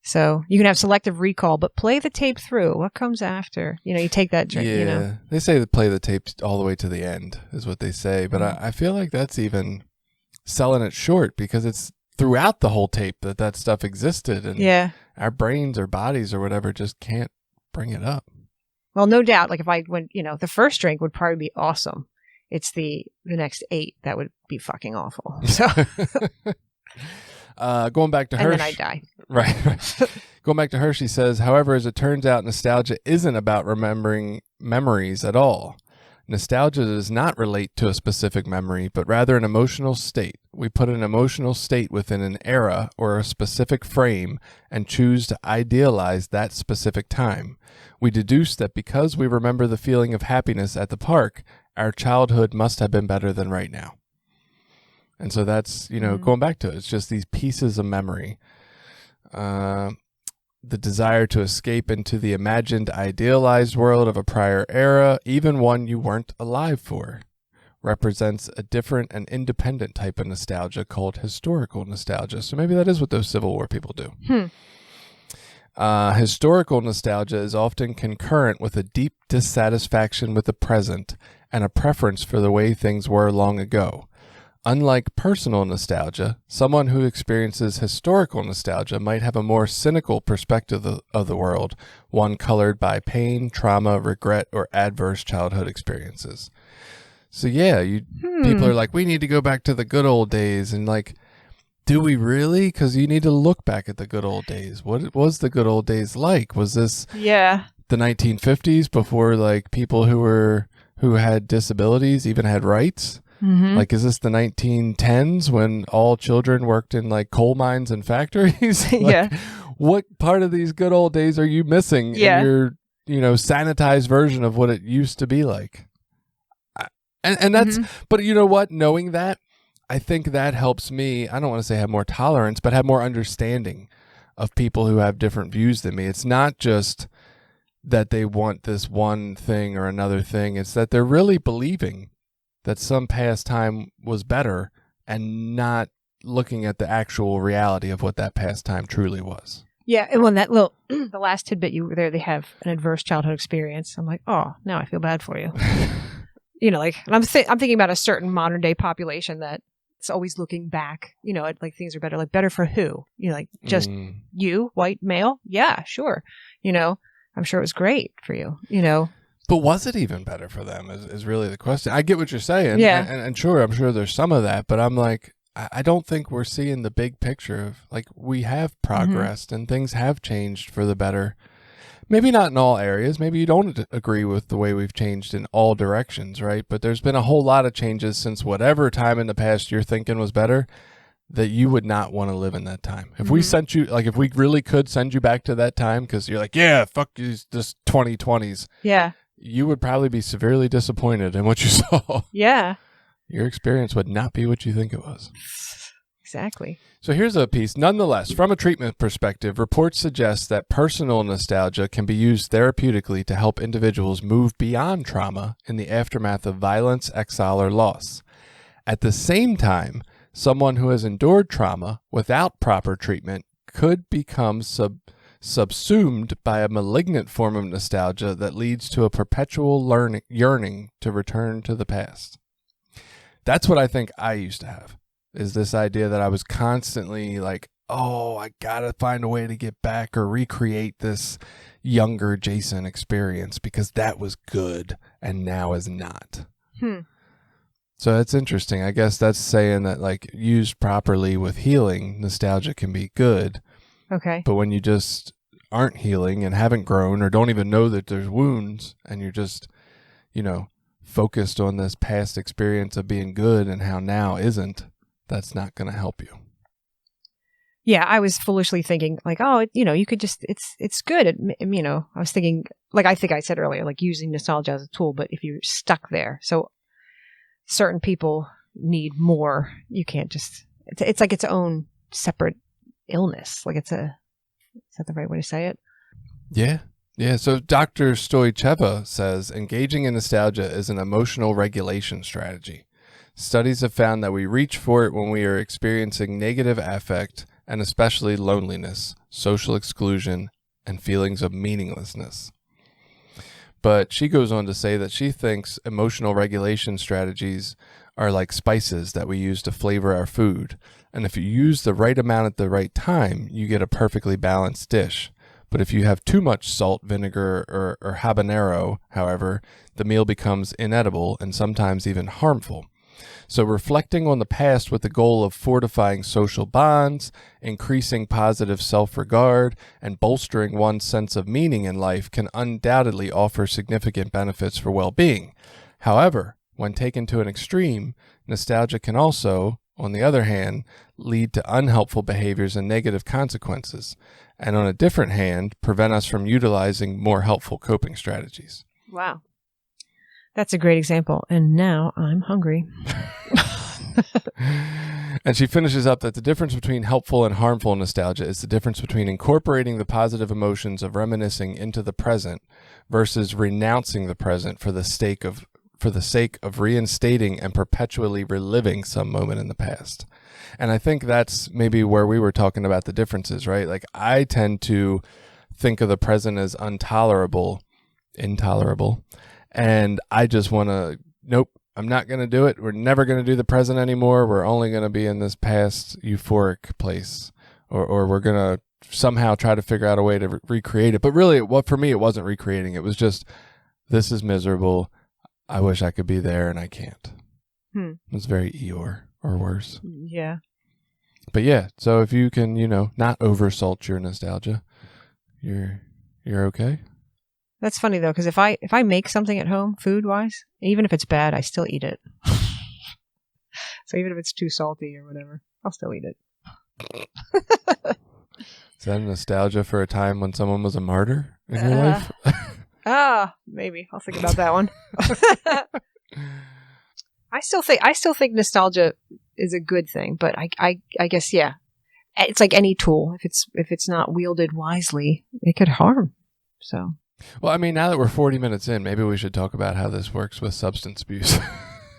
Speaker 3: So you can have selective recall, but play the tape through. What comes after? You take that drink,
Speaker 2: Yeah, they say to play the tape all the way to the end is what they say. But I feel like that's even selling it short because it's throughout the whole tape that stuff existed. And our brains or bodies or whatever just can't bring it up.
Speaker 3: Well, no doubt. Like if I went, the first drink would probably be awesome. It's the next 8 that would be fucking awful. So
Speaker 2: going back to Hirsch.
Speaker 3: And then I die.
Speaker 2: Right. Going back to Hirsch, he says, however, as it turns out, nostalgia isn't about remembering memories at all. Nostalgia does not relate to a specific memory, but rather an emotional state. We put an emotional state within an era or a specific frame and choose to idealize that specific time. We deduce that because we remember the feeling of happiness at the park, our childhood must have been better than right now. And so that's, going back to it. It's just these pieces of memory. The desire to escape into the imagined, idealized world of a prior era, even one you weren't alive for, represents a different and independent type of nostalgia called historical nostalgia. So maybe that is what those Civil War people do. Historical nostalgia is often concurrent with a deep dissatisfaction with the present and a preference for the way things were long ago. Unlike personal nostalgia, someone who experiences historical nostalgia might have a more cynical perspective of the world, one colored by pain, trauma, regret, or adverse childhood experiences. So yeah, people are like, we need to go back to the good old days. And like, do we really? Because you need to look back at the good old days. What was the good old days like? Was this the 1950s before like people who had disabilities even had rights? Like, is this the 1910s when all children worked in like coal mines and factories? Like, what part of these good old days are you missing in your, sanitized version of what it used to be like? And that's, but you know what? Knowing that, I think that helps me. I don't want to say have more tolerance, but have more understanding of people who have different views than me. It's not just that they want this one thing or another thing. It's that they're really believing that some past time was better and not looking at the actual reality of what that past time truly was.
Speaker 3: Yeah. And when that little, the last tidbit you were there, they have an adverse childhood experience. I'm like, oh, now I feel bad for you. And I'm thinking about a certain modern day population that it's always looking back, at like things are better, like better for who? Just you, white male? Yeah, sure. I'm sure it was great for you,
Speaker 2: But was it even better for them is really the question. I get what you're saying.
Speaker 3: Yeah.
Speaker 2: And sure, I'm sure there's some of that, but I'm like, I don't think we're seeing the big picture of like we have progressed and things have changed for the better. Maybe not in all areas. Maybe you don't agree with the way we've changed in all directions, right? But there's been a whole lot of changes since whatever time in the past you're thinking was better that you would not want to live in that time. If we sent you, like if we really could send you back to that time because you're like, yeah, fuck these 2020s.
Speaker 3: Yeah.
Speaker 2: You would probably be severely disappointed in what you saw.
Speaker 3: Yeah.
Speaker 2: Your experience would not be what you think it was.
Speaker 3: Exactly.
Speaker 2: So here's a piece. Nonetheless, from a treatment perspective, reports suggest that personal nostalgia can be used therapeutically to help individuals move beyond trauma in the aftermath of violence, exile, or loss. At the same time, someone who has endured trauma without proper treatment could become subsumed by a malignant form of nostalgia that leads to a perpetual yearning to return to the past. That's what I think I used to have, is this idea that I was constantly like, oh, I gotta find a way to get back or recreate this younger Jason experience because that was good and now is not. So it's interesting. I guess that's saying that, like, used properly with healing, nostalgia can be good.
Speaker 3: Okay.
Speaker 2: But when you just aren't healing and haven't grown or don't even know that there's wounds and you're just, focused on this past experience of being good and how now isn't, that's not going to help you.
Speaker 3: Yeah, I was foolishly thinking like, oh, you could just, it's good. I was thinking, like I think I said earlier, like using nostalgia as a tool, but if you're stuck there, so certain people need more. You can't just, it's like its own separate illness. Like is that the right way to say it?
Speaker 2: Yeah. Yeah. So Dr. Stoicheva says engaging in nostalgia is an emotional regulation strategy. Studies have found that we reach for it when we are experiencing negative affect and especially loneliness, social exclusion, and feelings of meaninglessness. But she goes on to say that she thinks emotional regulation strategies are like spices that we use to flavor our food. And if you use the right amount at the right time, you get a perfectly balanced dish. But if you have too much salt, vinegar, or habanero, however, the meal becomes inedible and sometimes even harmful. So reflecting on the past with the goal of fortifying social bonds, increasing positive self-regard, and bolstering one's sense of meaning in life can undoubtedly offer significant benefits for well-being. However, when taken to an extreme, nostalgia can also, on the other hand, lead to unhelpful behaviors and negative consequences, and on a different hand, prevent us from utilizing more helpful coping strategies.
Speaker 3: Wow. That's a great example. And now I'm hungry.
Speaker 2: And she finishes up that the difference between helpful and harmful nostalgia is the difference between incorporating the positive emotions of reminiscing into the present versus renouncing the present for the sake of reinstating and perpetually reliving some moment in the past. And I think that's maybe where we were talking about the differences, right? Like I tend to think of the present as intolerable, and I just want to, nope, I'm not going to do it. We're never going to do the present anymore. We're only going to be in this past euphoric place, or we're going to somehow try to figure out a way to recreate it. But really, for me, it wasn't recreating. It was just, this is miserable. I wish I could be there and I can't. It was very Eeyore or worse.
Speaker 3: Yeah.
Speaker 2: But yeah, so if you can, not oversalt your nostalgia, you're okay.
Speaker 3: That's funny though, because if I make something at home, food wise, even if it's bad, I still eat it. So even if it's too salty or whatever, I'll still eat it.
Speaker 2: Is that a nostalgia for a time when someone was a martyr in your life?
Speaker 3: Maybe I'll think about that one. I still think nostalgia is a good thing, but I guess yeah, it's like any tool. If it's not wielded wisely, it could harm. So.
Speaker 2: Well, I mean, now that we're 40 minutes in, maybe we should talk about how this works with substance abuse.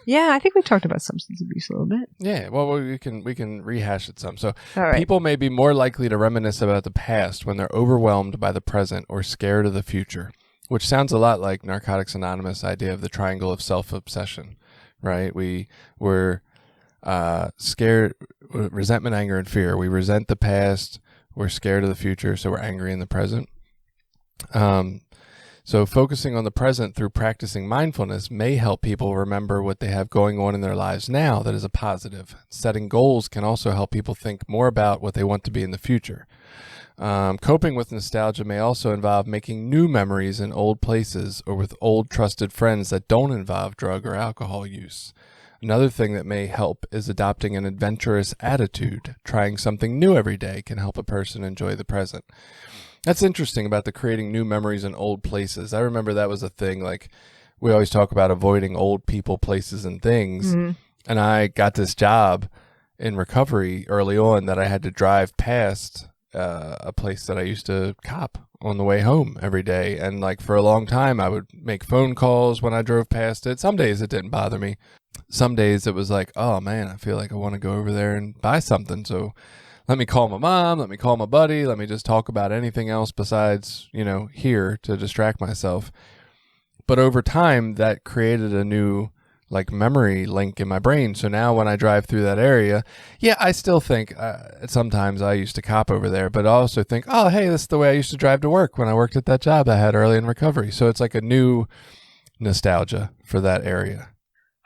Speaker 3: Yeah, I think we talked about substance abuse a little bit.
Speaker 2: Yeah, well, we can rehash it some. So
Speaker 3: All right.
Speaker 2: People may be more likely to reminisce about the past when they're overwhelmed by the present or scared of the future, which sounds a lot like Narcotics Anonymous' idea of the triangle of self-obsession, right? We're scared, resentment, anger, and fear. We resent the past, we're scared of the future, so we're angry in the present. So focusing on the present through practicing mindfulness may help people remember what they have going on in their lives now that is a positive. Setting goals can also help people think more about what they want to be in the future. Coping with nostalgia may also involve making new memories in old places or with old trusted friends that don't involve drug or alcohol use. Another thing that may help is adopting an adventurous attitude. Trying something new every day can help a person enjoy the present. That's interesting about the creating new memories in old places. I remember that was a thing, like we always talk about avoiding old people, places, and things. Mm-hmm. And I got this job in recovery early on that I had to drive past a place that I used to cop on the way home every day. And like for a long time, I would make phone calls when I drove past it. Some days it didn't bother me. Some days it was like, oh man, I feel like I want to go over there and buy something. So let me call my mom, let me call my buddy, let me just talk about anything else besides, here to distract myself. But over time, that created a new like memory link in my brain. So now when I drive through that area, yeah, I still think sometimes I used to cop over there, but I also think, oh, hey, this is the way I used to drive to work when I worked at that job I had early in recovery. So it's like a new nostalgia for that area.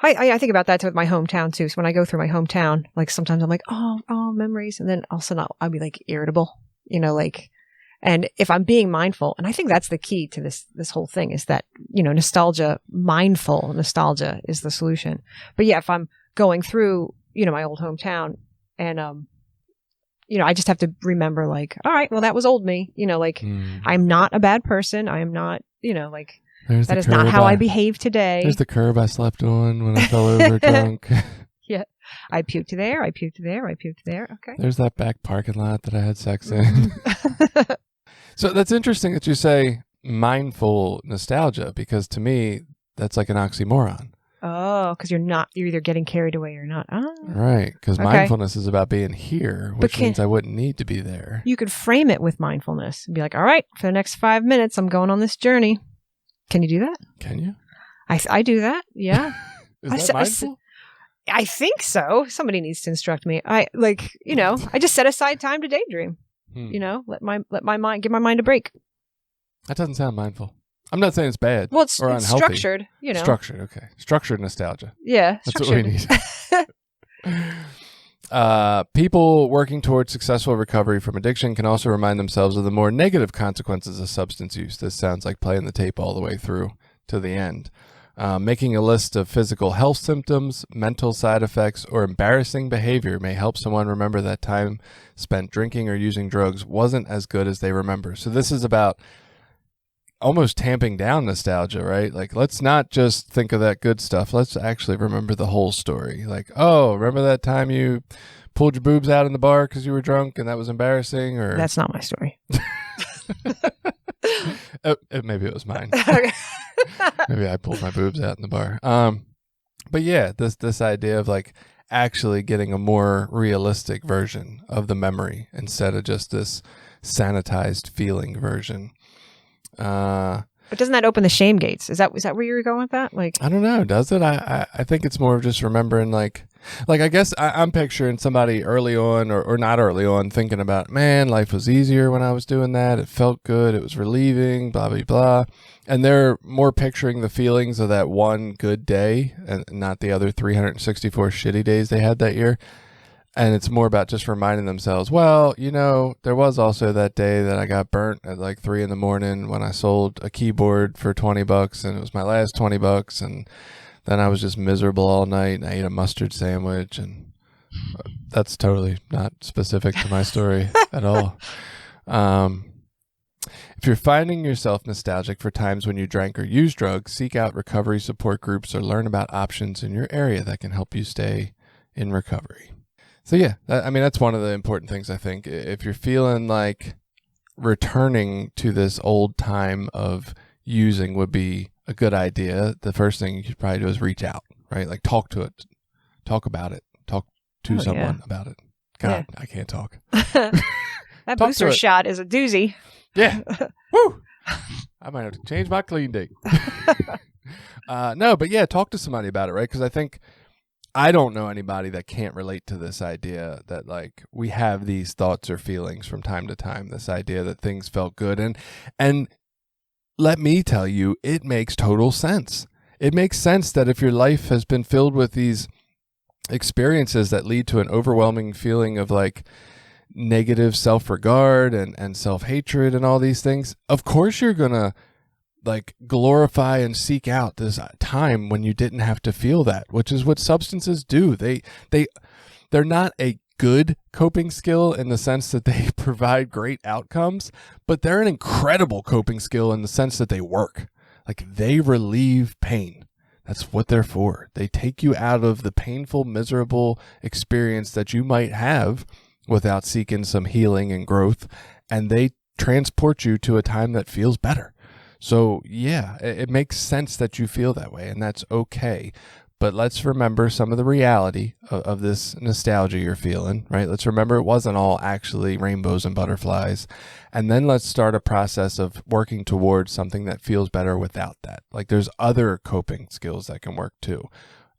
Speaker 3: I think about that with my hometown too. So when I go through my hometown, like sometimes I'm like, oh, memories. And then all of a sudden I'll be like irritable, like, and if I'm being mindful, and I think that's the key to this whole thing is that, mindful nostalgia is the solution. But yeah, if I'm going through, my old hometown and, I just have to remember like, all right, well, that was old me, I'm not a bad person. I am not, that is not how I behave today.
Speaker 2: There's the curb I slept on when I fell over drunk.
Speaker 3: Yeah. I puked there. I puked there. I puked there. Okay.
Speaker 2: There's that back parking lot that I had sex in. So that's interesting that you say mindful nostalgia, because to me, that's like an oxymoron.
Speaker 3: Oh, because you're either getting carried away or not. Oh.
Speaker 2: Right. Because mindfulness is about being here, which means I wouldn't need to be there.
Speaker 3: You could frame it with mindfulness and be like, all right, for the next 5 minutes, I'm going on this journey. Can you do that?
Speaker 2: Can you?
Speaker 3: I do that. Yeah.
Speaker 2: Is that mindful?
Speaker 3: I think so. Somebody needs to instruct me. I just set aside time to daydream. Let my mind, give my mind a break.
Speaker 2: That doesn't sound mindful. I'm not saying it's bad.
Speaker 3: Well, it's structured,
Speaker 2: Structured, okay. Structured nostalgia.
Speaker 3: Yeah.
Speaker 2: That's what we need. People working towards successful recovery from addiction can also remind themselves of the more negative consequences of substance use. This sounds like playing the tape all the way through to the end. Making a list of physical health symptoms, mental side effects, or embarrassing behavior may help someone remember that time spent drinking or using drugs wasn't as good as they remember. So this is about almost tamping down nostalgia, right? Like, let's not just think of that good stuff. Let's actually remember the whole story. Like, oh, remember that time you pulled your boobs out in the bar because you were drunk and that was embarrassing? Or
Speaker 3: that's not my story.
Speaker 2: Maybe it was mine. Maybe I pulled my boobs out in the bar. But yeah, this idea of like actually getting a more realistic version of the memory instead of just this sanitized feeling version.
Speaker 3: But doesn't that open the shame gates? Is that where you were going with that? Like,
Speaker 2: I don't know. Does it? I think it's more of just remembering like I guess I'm picturing somebody early on or not early on thinking about, man, life was easier when I was doing that. It felt good. It was relieving, blah, blah, blah. And they're more picturing the feelings of that one good day and not the other 364 shitty days they had that year. And it's more about just reminding themselves, well, there was also that day that I got burnt at like 3 a.m. when I sold a keyboard for $20 and it was my last $20. And then I was just miserable all night and I ate a mustard sandwich. And that's totally not specific to my story at all. If you're finding yourself nostalgic for times when you drank or used drugs, seek out recovery support groups or learn about options in your area that can help you stay in recovery. So yeah, that's one of the important things, I think. If you're feeling like returning to this old time of using would be a good idea, the first thing you should probably do is reach out, right? Like talk to it, talk about it, talk to someone about it. God, yeah. I can't talk.
Speaker 3: That booster shot is a doozy.
Speaker 2: Yeah. Woo! I might have to change my clean date. No, but yeah, talk to somebody about it, right? Because I don't know anybody that can't relate to this idea that like we have these thoughts or feelings from time to time, this idea that things felt good. And let me tell you, it makes total sense. It makes sense that if your life has been filled with these experiences that lead to an overwhelming feeling of like negative self-regard and self-hatred and all these things, of course you're going to like glorify and seek out this time when you didn't have to feel that, which is what substances do. They're not a good coping skill in the sense that they provide great outcomes, but they're an incredible coping skill in the sense that they work. Like they relieve pain. That's what they're for. They take you out of the painful, miserable experience that you might have without seeking some healing and growth, and they transport you to a time that feels better. So yeah, it makes sense that you feel that way, and that's okay. But let's remember some of the reality of this nostalgia you're feeling, right? Let's remember it wasn't all actually rainbows and butterflies. And then let's start a process of working towards something that feels better without that. Like there's other coping skills that can work too.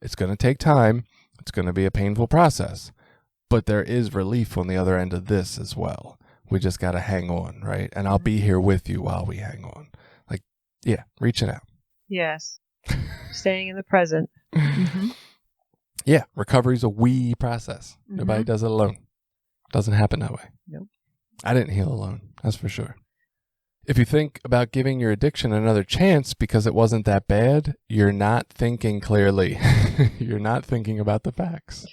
Speaker 2: It's going to take time. It's going to be a painful process. But there is relief on the other end of this as well. We just got to hang on, right? And I'll be here with you while we hang on. Like, yeah, reaching out.
Speaker 3: Yes. Staying in the present. Mm-hmm.
Speaker 2: Yeah, recovery's a we process.
Speaker 3: Mm-hmm.
Speaker 2: Nobody does it alone. Doesn't happen that way.
Speaker 3: Nope.
Speaker 2: I didn't heal alone, that's for sure. If you think about giving your addiction another chance because it wasn't that bad, you're not thinking clearly. You're not thinking about the facts.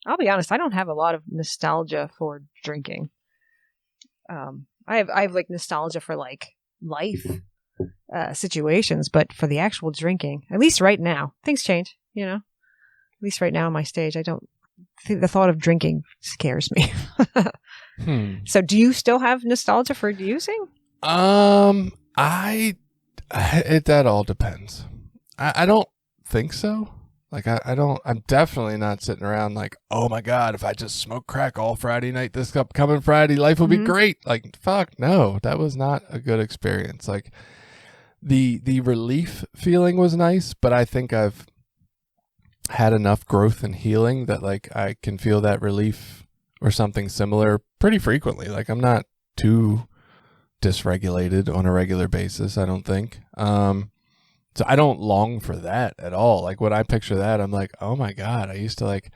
Speaker 3: I'll be honest, I don't have a lot of nostalgia for drinking. I have like nostalgia for like life situations, but for the actual drinking, at least right now, things change, you know. At least right now in my stage, I don't think the thought of drinking scares me. So do you still have nostalgia for using?
Speaker 2: That all depends. I don't think so. Like, I'm definitely not sitting around like, oh my God, if I just smoke crack all Friday night, this upcoming Friday, life will be great. Like, fuck, no, that was not a good experience. Like, the relief feeling was nice, but I think I've had enough growth and healing that like I can feel that relief or something similar pretty frequently. Like, I'm not too dysregulated on a regular basis, I don't think. So I don't long for that at all. Like, when I picture that, I'm like, oh my God, I used to like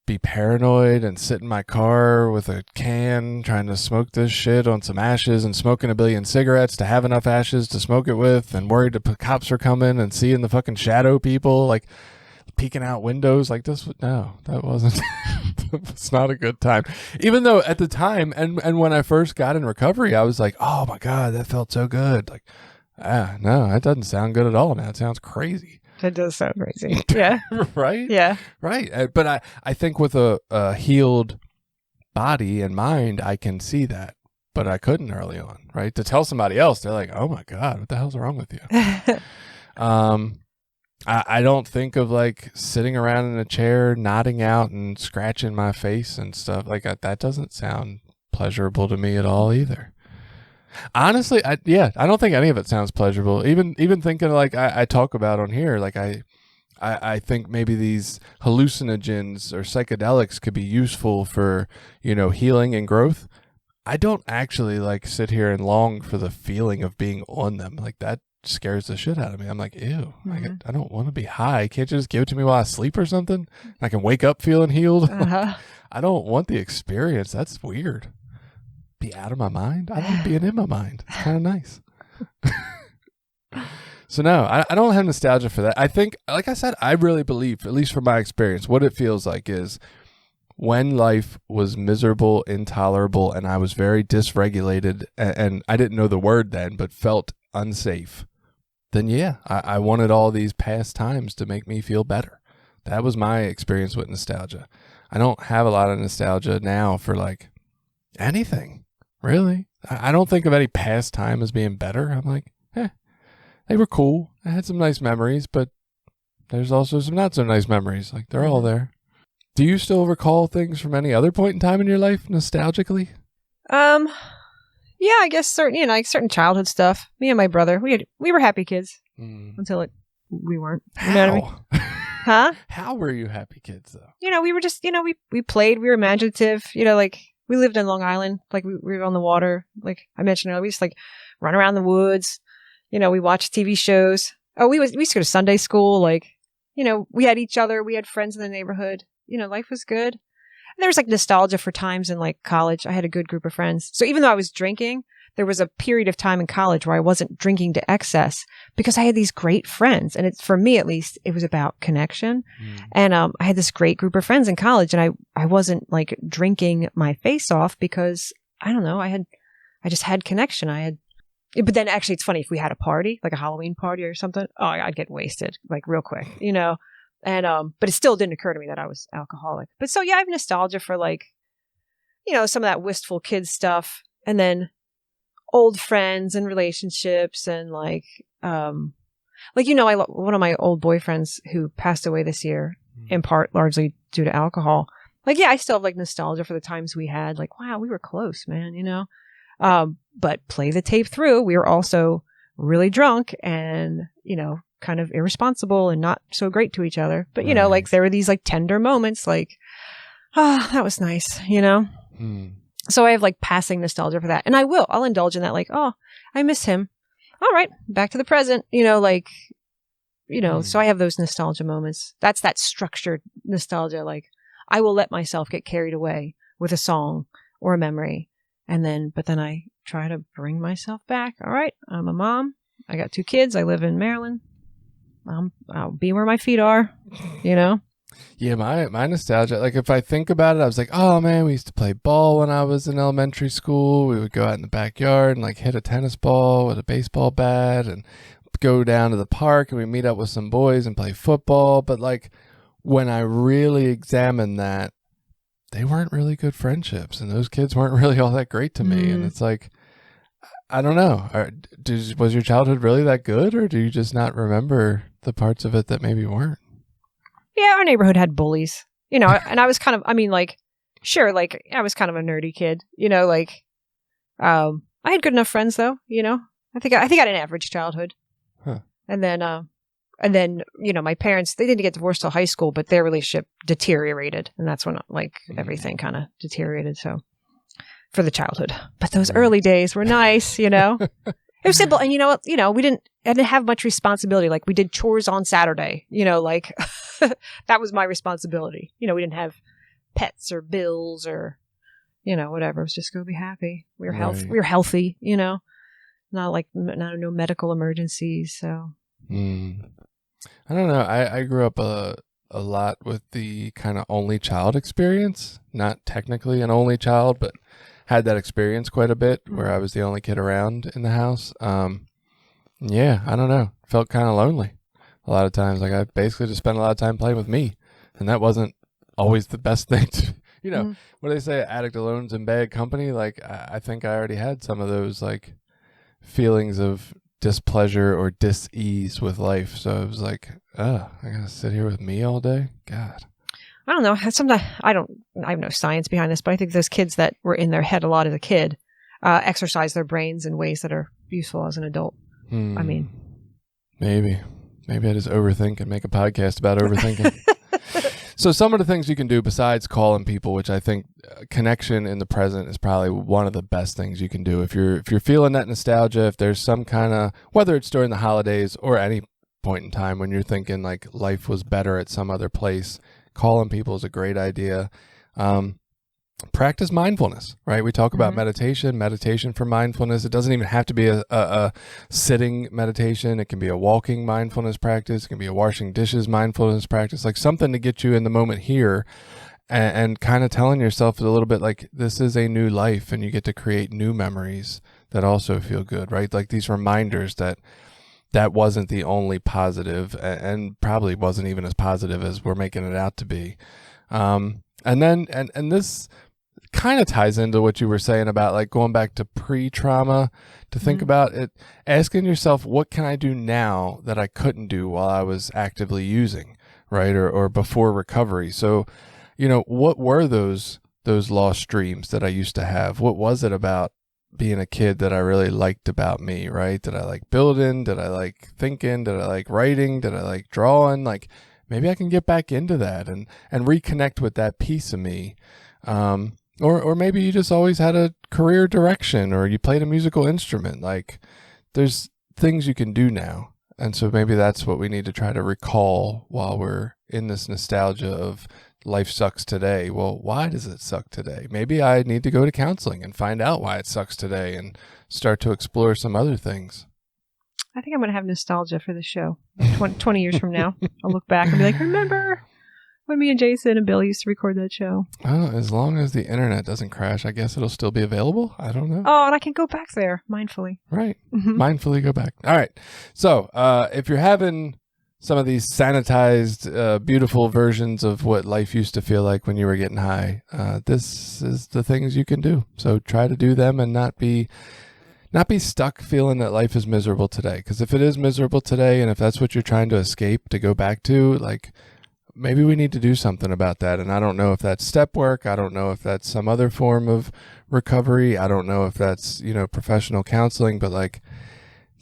Speaker 2: be paranoid and sit in my car with a can trying to smoke this shit on some ashes and smoking a billion cigarettes to have enough ashes to smoke it with, and worried the cops are coming and seeing the fucking shadow people like peeking out windows. Like, this, no, that wasn't, it's not a good time. Even though at the time, and when I first got in recovery, I was like, oh my God, that felt so good. Like, no, that doesn't sound good at all, man. It sounds crazy.
Speaker 3: That does sound crazy. Yeah.
Speaker 2: Right?
Speaker 3: Yeah.
Speaker 2: Right. But I think with a healed body and mind, I can see that. But I couldn't early on, right? To tell somebody else, they're like, oh my God, what the hell's wrong with you? I don't think of like sitting around in a chair, nodding out and scratching my face and stuff like that. That doesn't sound pleasurable to me at all either. Honestly, I don't think any of it sounds pleasurable. Even thinking like I talk about on here, like I think maybe these hallucinogens or psychedelics could be useful for, you know, healing and growth. I don't actually like sit here and long for the feeling of being on them. Like, that scares the shit out of me. I'm like, ew, I don't want to be high. Can't you just give it to me while I sleep or something? I can wake up feeling healed. I don't want the experience. That's weird. Be out of my mind. I like being in my mind. It's kind of nice. So no, I don't have nostalgia for that. I think, like I said, I really believe, at least from my experience, what it feels like is when life was miserable, intolerable, and I was very dysregulated, and I didn't know the word then, but felt unsafe, then yeah, I wanted all these past times to make me feel better. That was my experience with nostalgia. I don't have a lot of nostalgia now for like anything. Really? I don't think of any past time as being better. I'm like, they were cool. I had some nice memories, but there's also some not so nice memories. Like, they're all there. Do you still recall things from any other point in time in your life, nostalgically?
Speaker 3: Yeah, I guess certain childhood stuff. Me and my brother, we were happy kids until we weren't. You know what I mean? Huh?
Speaker 2: How were you happy kids though?
Speaker 3: You know, we were just, we played, we were imaginative, like we lived in Long Island, like we were on the water. Like I mentioned earlier, we just like run around the woods. We watched TV shows. Oh, we used to go to Sunday school. Like, we had each other. We had friends in the neighborhood. Life was good. And there was like nostalgia for times in like college. I had a good group of friends. So even though I was drinking, there was a period of time in college where I wasn't drinking to excess because I had these great friends. And for me, at least, it was about connection. And I had this great group of friends in college, and I wasn't like drinking my face off because I don't know. I just had connection. But then actually it's funny, if we had a party, like a Halloween party or something, I'd get wasted like real quick, and, but it still didn't occur to me that I was alcoholic. But so yeah, I have nostalgia for like, some of that wistful kid stuff, and then old friends and relationships, and like, one of my old boyfriends who passed away this year, in part largely due to alcohol. Like, yeah, I still have like nostalgia for the times we had. Like, wow, we were close, man, But play the tape through. We were also really drunk and, kind of irresponsible and not so great to each other. But,
Speaker 2: Right.
Speaker 3: like there were these like tender moments like, that was nice, So I have like passing nostalgia for that. And I'll indulge in that. Like, I miss him. All right. Back to the present, so I have those nostalgia moments. That's that structured nostalgia. Like I will let myself get carried away with a song or a memory. But then I try to bring myself back. All right. I'm a mom. I got 2 kids. I live in Maryland. I'll be where my feet are,
Speaker 2: Yeah, my nostalgia, like if I think about it, I was like, oh man, we used to play ball when I was in elementary school. We would go out in the backyard and like hit a tennis ball with a baseball bat and go down to the park and we meet up with some boys and play football. But like when I really examine that, they weren't really good friendships and those kids weren't really all that great to me. And it's like, I don't know. Was your childhood really that good or do you just not remember the parts of it that maybe weren't?
Speaker 3: Yeah, our neighborhood had bullies, and I was kind of, sure, like I was kind of a nerdy kid, I had good enough friends though, I think I had an average childhood.
Speaker 2: Huh.
Speaker 3: And then, my parents, they didn't get divorced till high school, but their relationship deteriorated. And that's when like everything kind of deteriorated. So for the childhood, but those early days were nice, It was simple. And I didn't have much responsibility. Like we did chores on Saturday, like that was my responsibility. We didn't have pets or bills or, whatever. It was just go be happy. We were healthy, not like no medical emergencies. So
Speaker 2: I don't know. I grew up a lot with the kind of only child experience, not technically an only child, but had that experience quite a bit where I was the only kid around in the house. Yeah, I don't know. Felt kind of lonely a lot of times. Like I basically just spent a lot of time playing with me, and that wasn't always the best thing to, what do they say? Addict alone's in bad company. Like I think I already had some of those like feelings of displeasure or dis-ease with life. So it was like, I gotta sit here with me all day. God.
Speaker 3: I don't know. Sometimes I have no science behind this, but I think those kids that were in their head a lot as a kid exercise their brains in ways that are useful as an adult.
Speaker 2: Maybe I just overthink and make a podcast about overthinking. So some of the things you can do besides calling people, which I think connection in the present is probably one of the best things you can do. If you're feeling that nostalgia, if there's some kind of, whether it's during the holidays or any point in time when you're thinking like life was better at some other place, calling people is a great idea. Practice mindfulness, right? We talk about meditation for mindfulness. It doesn't even have to be a sitting meditation. It can be a walking mindfulness practice. It can be a washing dishes mindfulness practice, like something to get you in the moment here and kind of telling yourself a little bit like this is a new life and you get to create new memories that also feel good, right? Like these reminders that wasn't the only positive and probably wasn't even as positive as we're making it out to be. And this kind of ties into what you were saying about like going back to pre-trauma to think about it, asking yourself, what can I do now that I couldn't do while I was actively using, right? Or before recovery. So, what were those lost dreams that I used to have? What was it about being a kid that I really liked about me, right? Did I like building? Did I like thinking? Did I like writing? Did I like drawing? Like maybe I can get back into that and reconnect with that piece of me. Or maybe you just always had a career direction or you played a musical instrument. Like there's things you can do now. And so maybe that's what we need to try to recall while we're in this nostalgia of life sucks today. Well, why does it suck today? Maybe I need to go to counseling and find out why it sucks today and start to explore some other things.
Speaker 3: I think I'm going to have nostalgia for the show. 20 years from now, I'll look back and be like, remember when me and Jason and Bill used to record that show?
Speaker 2: Oh, as long as the internet doesn't crash, I guess it'll still be available. I don't know.
Speaker 3: Oh, and I can go back there mindfully.
Speaker 2: Right. Mindfully go back. All right. So if you're having some of these sanitized, beautiful versions of what life used to feel like when you were getting high, this is the things you can do. So try to do them and not be stuck feeling that life is miserable today. Because if it is miserable today, and if that's what you're trying to escape, to go back to, like, maybe we need to do something about that. And I don't know if that's step work. I don't know if that's some other form of recovery. I don't know if that's, professional counseling, but like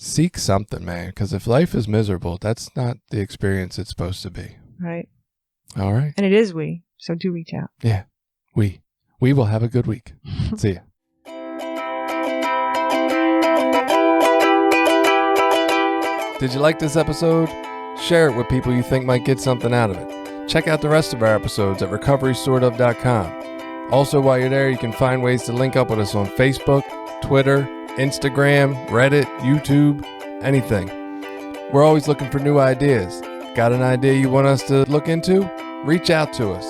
Speaker 2: seek something, man. Because if life is miserable, that's not the experience it's supposed to be.
Speaker 3: Right.
Speaker 2: All right.
Speaker 3: And it is we. So do reach out.
Speaker 2: Yeah. We will have a good week. See ya. Did you like this episode? Share it with people you think might get something out of it. Check out the rest of our episodes at recoverysortof.com. Also, while you're there, you can find ways to link up with us on Facebook, Twitter, Instagram, Reddit, YouTube, anything. We're always looking for new ideas. Got an idea you want us to look into? Reach out to us.